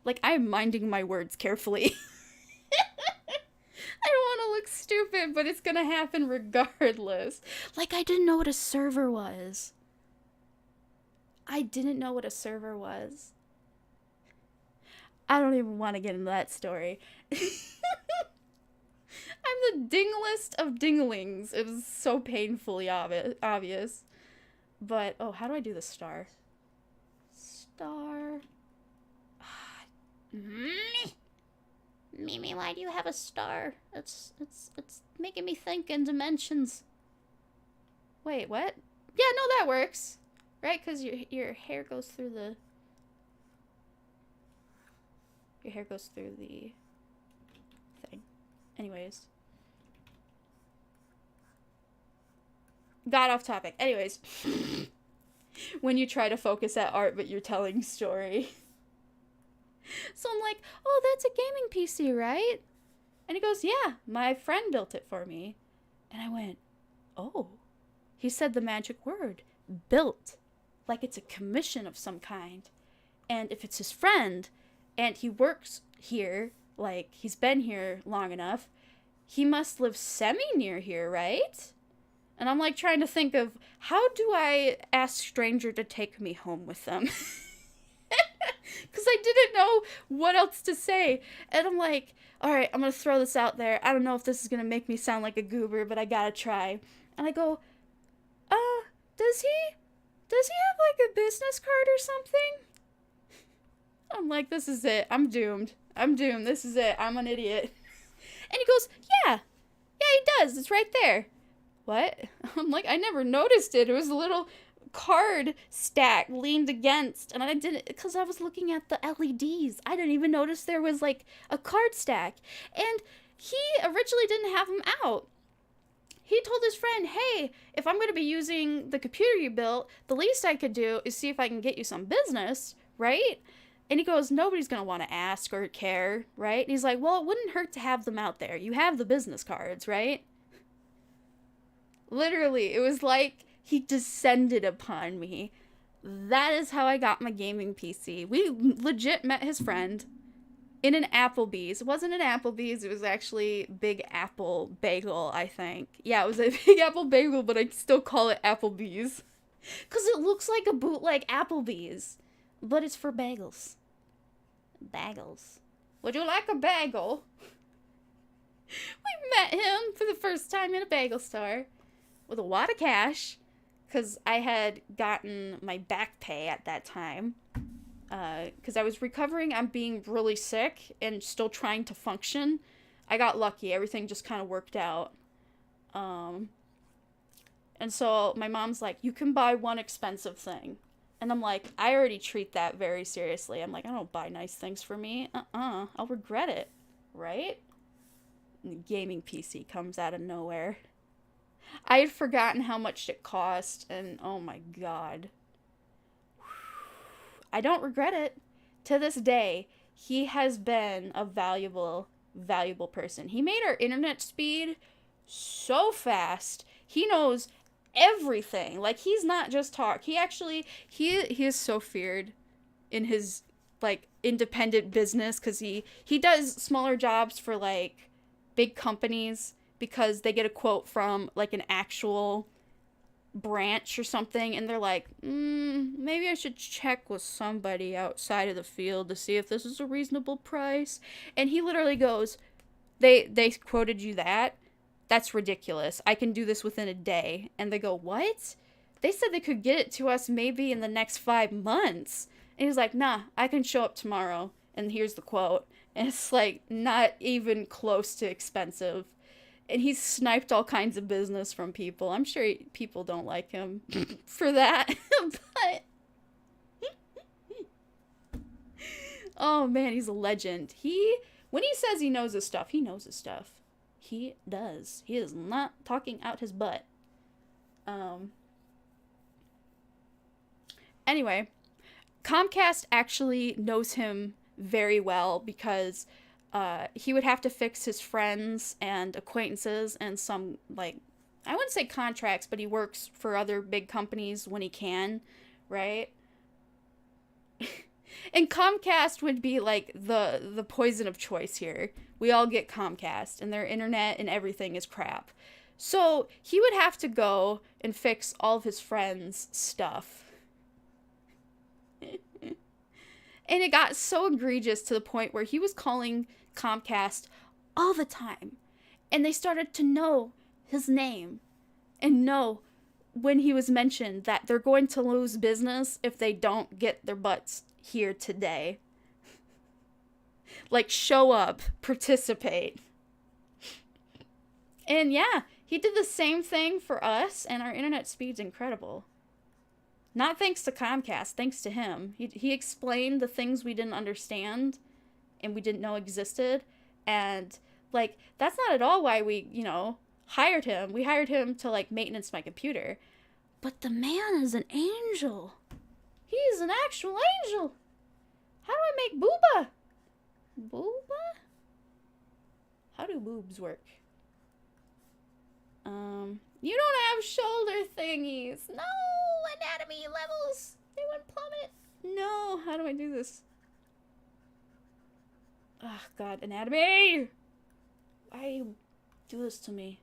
Like, I'm minding my words carefully. I don't want to look stupid, but it's gonna happen regardless. Like, I didn't know what a server was. I didn't know what a server was. I don't even want to get into that story. I'm the dinglest of dinglings. It was so painfully obvious. But, oh, how do I do the star? Star. Mimi, why do you have a star? It's making me think in dimensions. Wait, what? Yeah, no, that works. Right? Because your hair goes through the... Your hair goes through the thing. Anyways. Got off topic. Anyways. When you try to focus at art, but you're telling story. So I'm like, oh, that's a gaming PC, right? And he goes, yeah, my friend built it for me. And I went, oh. He said the magic word, built. Like it's a commission of some kind. And if it's his friend, and he works here, like he's been here long enough, he must live semi-near here, right? And I'm like trying to think of, how do I ask stranger to take me home with them? Because I didn't know what else to say. And I'm like, all right, I'm going to throw this out there. I don't know if this is going to make me sound like a goober, but I got to try. And I go, does he have like a business card or something? I'm like, this is it. I'm doomed. This is it. I'm an idiot. And he goes, yeah, he does. It's right there. What? I'm like, I never noticed it. It was a little card stack leaned against, and I didn't, because I was looking at the LEDs. I didn't even notice there was like a card stack. And he originally didn't have them out. He told his friend, hey, if I'm going to be using the computer you built, the least I could do is see if I can get you some business, right? And he goes, nobody's going to want to ask or care, right? And he's like, well, it wouldn't hurt to have them out there. You have the business cards, right? Literally, it was like he descended upon me. That is how I got my gaming PC. We legit met his friend in an Applebee's. It wasn't an Applebee's, it was actually Big Apple Bagel, I think. Yeah, it was a Big Apple Bagel, but I still call it Applebee's. Because it looks like a bootleg Applebee's. But it's for bagels. Bagels. Would you like a bagel? We met him for the first time in a bagel store with a wad of cash, because I had gotten my back pay at that time, because I was recovering. I'm being really sick and still trying to function. I got lucky. Everything just kind of worked out. And so my mom's like, you can buy one expensive thing. And I'm like, I already treat that very seriously. I'm like, I don't buy nice things for me. I'll regret it. Right? And the gaming PC comes out of nowhere. I had forgotten how much it cost, and oh my god. I don't regret it. To this day, he has been a valuable person. He made our internet speed so fast. He knows everything. Like, he's not just talk. He actually, he is so feared in his, like, independent business, because he does smaller jobs for, like, big companies, because they get a quote from, like, an actual branch or something, and they're like, maybe I should check with somebody outside of the field to see if this is a reasonable price. And he literally goes, they quoted you that? That's ridiculous. I can do this within a day. And they go, what? They said they could get it to us maybe in the next 5 months. And he's like, nah, I can show up tomorrow. And here's the quote. And it's like not even close to expensive. And he's sniped all kinds of business from people. I'm sure people don't like him for that. But oh man, he's a legend. When he says he knows his stuff, he knows his stuff. He does. He is not talking out his butt. Anyway, Comcast actually knows him very well, because he would have to fix his friends and acquaintances and some, like, I wouldn't say contracts, but he works for other big companies when he can, right? And Comcast would be like the poison of choice here. We all get Comcast, and their internet and everything is crap. So he would have to go and fix all of his friends' stuff. And it got so egregious to the point where he was calling Comcast all the time. And they started to know his name and know when he was mentioned that they're going to lose business if they don't get their butts here today. Like, show up, participate. And yeah, he did the same thing for us, and our internet speed's incredible. Not thanks to Comcast, thanks to him. He explained the things we didn't understand and we didn't know existed. And, like, that's not at all why we, hired him. We hired him to, like, maintenance my computer. But the man is an angel. He is an actual angel. How do I make booba? Booba? How do boobs work? You don't have shoulder thingies. No, anatomy levels. They went plummet. No, how do I do this? Oh, God, anatomy. Why you do this to me?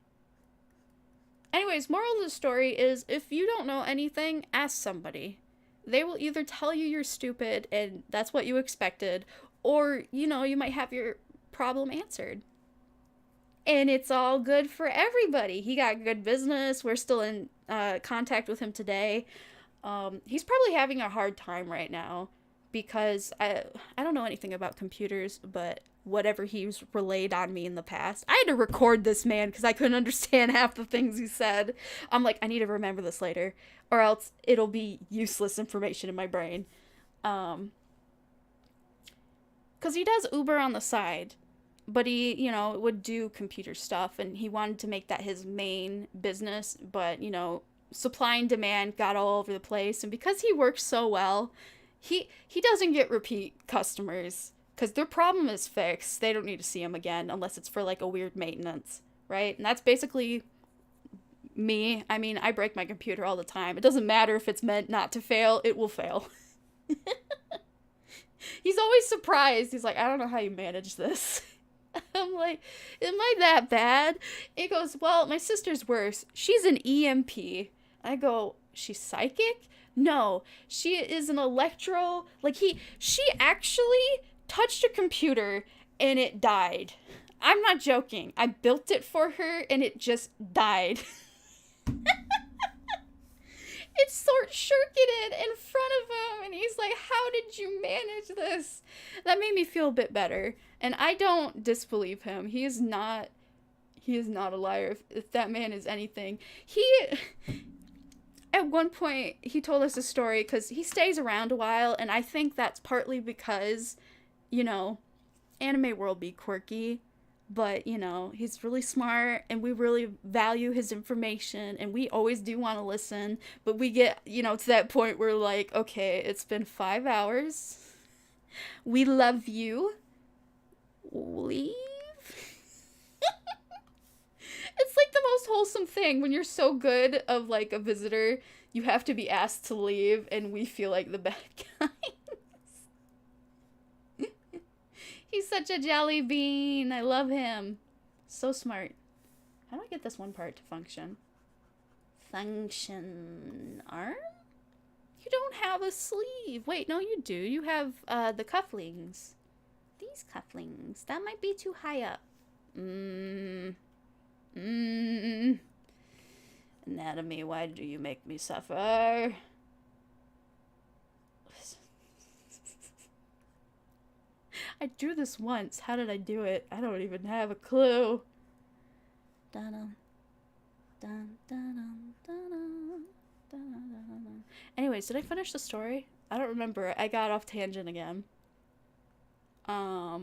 Anyways, moral of the story is if you don't know anything, ask somebody. They will either tell you you're stupid and that's what you expected, or, you might have your problem answered. And it's all good for everybody. He got good business. We're still in contact with him today. He's probably having a hard time right now because I don't know anything about computers, but whatever he's relayed on me in the past. I had to record this man because I couldn't understand half the things he said. I'm like, I need to remember this later or else it'll be useless information in my brain. Because he does Uber on the side. But he, would do computer stuff, and he wanted to make that his main business. But, supply and demand got all over the place. And because he works so well, he doesn't get repeat customers. Because their problem is fixed. They don't need to see him again unless it's for, like, a weird maintenance, right? And that's basically me. I mean, I break my computer all the time. It doesn't matter if it's meant not to fail. It will fail. He's always surprised. He's like, I don't know how you manage this. I'm like, am I that bad? He goes, well, my sister's worse. She's an EMP. I go, she's psychic? No, she is an electro. Like, she actually touched a computer and it died. I'm not joking. I built it for her and it just died. It short-circuited in front of him, and he's like, how did you manage this? That made me feel a bit better, and I don't disbelieve him. He is not a liar, if that man is anything. At one point, he told us a story, because he stays around a while, and I think that's partly because, anime world be quirky, but, he's really smart, and we really value his information, and we always do want to listen, but we get, to that point where, like, okay, it's been 5 hours. We love you. Leave? It's like the most wholesome thing when you're so good of, like, a visitor, you have to be asked to leave, and we feel like the bad guys. He's such a jelly bean. I love him. So smart. How do I get this one part to function? Function arm? You don't have a sleeve. Wait, no, you do. You have the cufflings. These cufflings. That might be too high up. Anatomy, why do you make me suffer? I drew this once. How did I do it? I don't even have a clue. Dun-dun. Dun, dun, dun, dun. Anyways, did I finish the story? I don't remember. I got off tangent again. Oh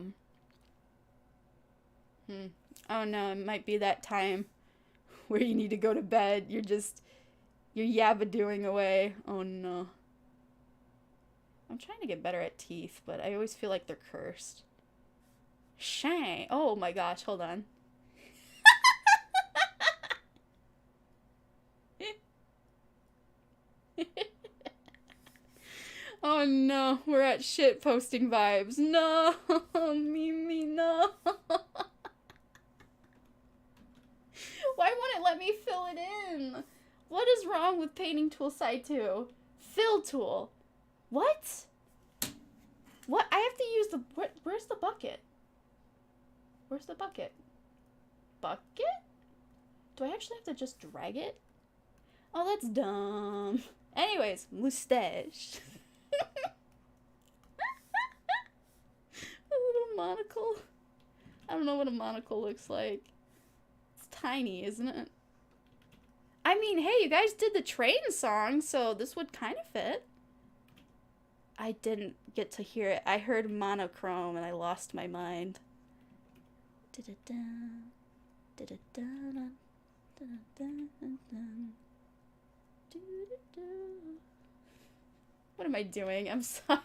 no, it might be that time where you need to go to bed. You're yabba-doing away. Oh no. I'm trying to get better at teeth, but I always feel like they're cursed. Shang. Oh my gosh, hold on. Oh no, we're at shit posting vibes. No, Mimi, no. Why won't it let me fill it in? What is wrong with painting tool side 2? Fill tool. What? What? I have to use the... Where's the bucket? Where's the bucket? Bucket? Do I actually have to just drag it? Oh, that's dumb. Anyways, mustache. A little monocle. I don't know what a monocle looks like. It's tiny, isn't it? I mean, hey, you guys did the train song, so this would kind of fit. I didn't get to hear it. I heard monochrome and I lost my mind. What am I doing? I'm sorry.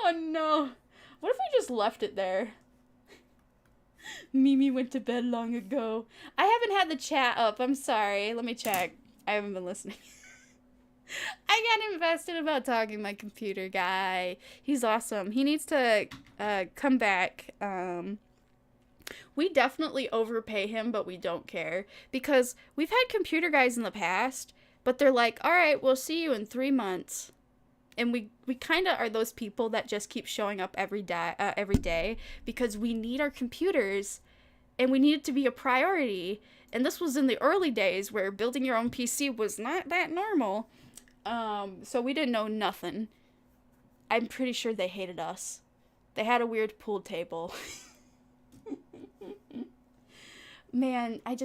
Oh no. What if I just left it there? Mimi went to bed long ago. I haven't had the chat up. I'm sorry. Let me check. I haven't been listening. I got invested about talking to my computer guy. He's awesome. He needs to come back. We definitely overpay him, but we don't care. Because we've had computer guys in the past, but they're like, all right, we'll see you in 3 months. And we kind of are those people that just keep showing up every day because we need our computers and we need it to be a priority. And this was in the early days where building your own PC was not that normal. So we didn't know nothing. I'm pretty sure they hated us. They had a weird pool table. Man, oh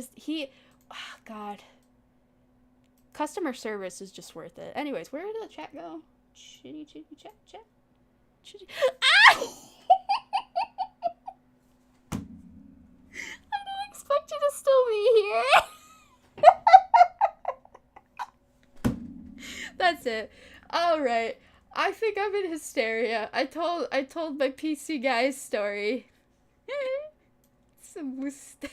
God. Customer service is just worth it. Anyways, where did the chat go? Chitty chat. Chitty. Ah! I didn't expect you to still be here. That's it. All right. I think I'm in hysteria. I told my PC guy's story. It's a mustache.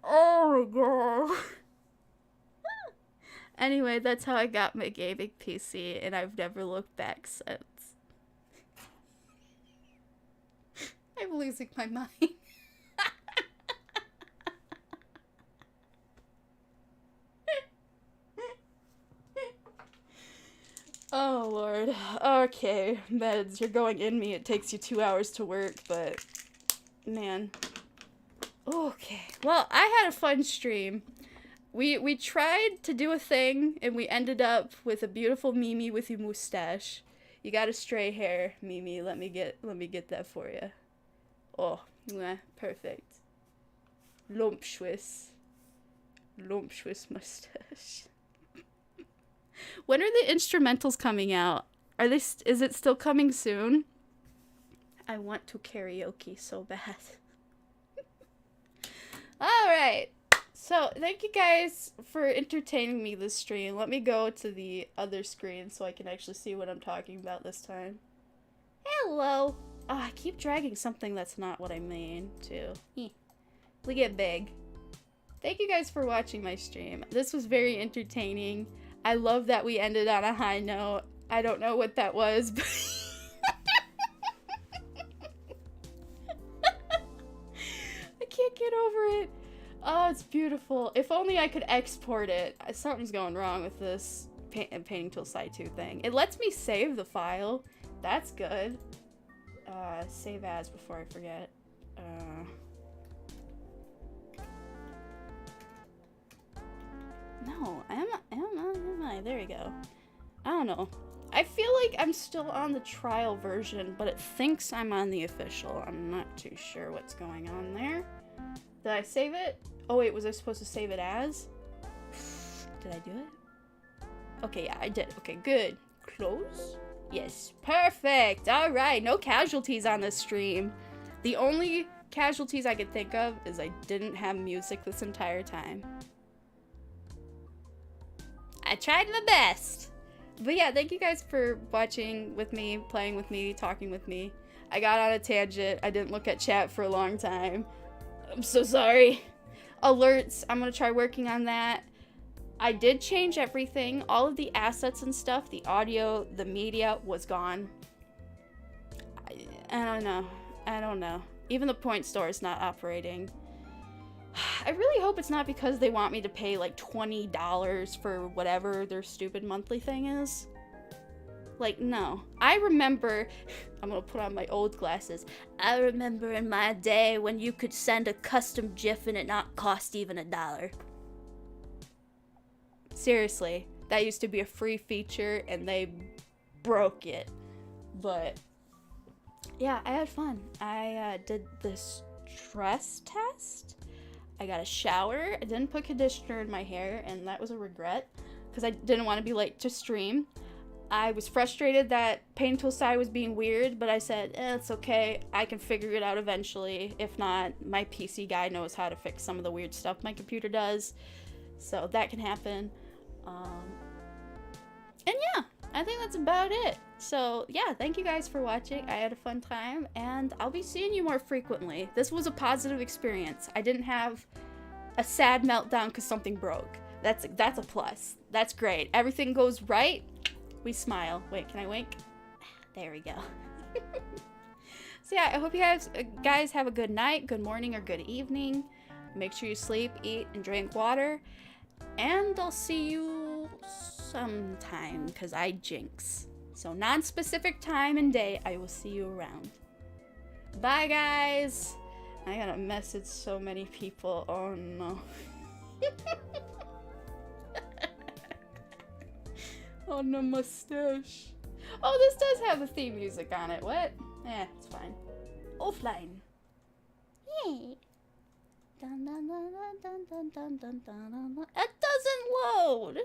Oh my god. Anyway, that's how I got my gaming PC, and I've never looked back since. I'm losing my mind. Oh lord. Okay, meds, you're going in me. It takes you 2 hours to work, but man. Okay. Well, I had a fun stream. We tried to do a thing, and we ended up with a beautiful Mimi with your mustache. You got a stray hair, Mimi. Let me get that for you. Oh, mwah, perfect. Lumpschwiss mustache. When are the instrumentals coming out? Is it still coming soon? I want to karaoke so bad. All right. So, thank you guys for entertaining me this stream. Let me go to the other screen so I can actually see what I'm talking about this time. Hello! Oh, I keep dragging something that's not what I mean, too. We get big. Thank you guys for watching my stream. This was very entertaining. I love that we ended on a high note. I don't know what that was, but... I can't get over it. Oh, it's beautiful. If only I could export it. Something's going wrong with this painting tool side 2 thing. It lets me save the file. That's good. Save as before I forget. No, am I? There we go. I don't know. I feel like I'm still on the trial version, but it thinks I'm on the official. I'm not too sure what's going on there. Did I save it? Oh wait, was I supposed to save it as? Did I do it? Okay, yeah, I did. Okay, good. Close? Yes, perfect. All right, no casualties on this stream. The only casualties I could think of is I didn't have music this entire time. I tried my best. But yeah, thank you guys for watching with me, playing with me, talking with me. I got on a tangent. I didn't look at chat for a long time. I'm so sorry. Alerts, I'm gonna try working on that. I did change everything. All of the assets and stuff, the audio, the media was gone. I don't know. I don't know. Even the point store is not operating. I really hope it's not because they want me to pay like $20 for whatever their stupid monthly thing is. Like, no. I remember, I'm gonna put on my old glasses. I remember in my day when you could send a custom GIF and it not cost even $1. Seriously, that used to be a free feature and they broke it. But yeah, I had fun. I did the stress test. I got a shower. I didn't put conditioner in my hair, and that was a regret because I didn't want to be late to stream. I was frustrated that Paint Tool Side was being weird, but I said, it's okay. I can figure it out eventually. If not, my PC guy knows how to fix some of the weird stuff my computer does. So that can happen. And yeah, I think that's about it. So yeah, thank you guys for watching. I had a fun time, and I'll be seeing you more frequently. This was a positive experience. I didn't have a sad meltdown because something broke. That's a plus. That's great. Everything goes right, we smile. Wait, can I wink? There we go. So yeah, I hope you guys have a good night, good morning, or good evening. Make sure you sleep, eat, and drink water. And I'll see you sometime, because I jinx. So non-specific time and day, I will see you around. Bye, guys! I gotta message so many people. Oh, no. Oh, no mustache. Oh, this does have the theme music on it. What? Eh, it's fine. Offline. Yay. Dun, dun, dun, dun, dun, dun, dun, dun, dun. It doesn't load.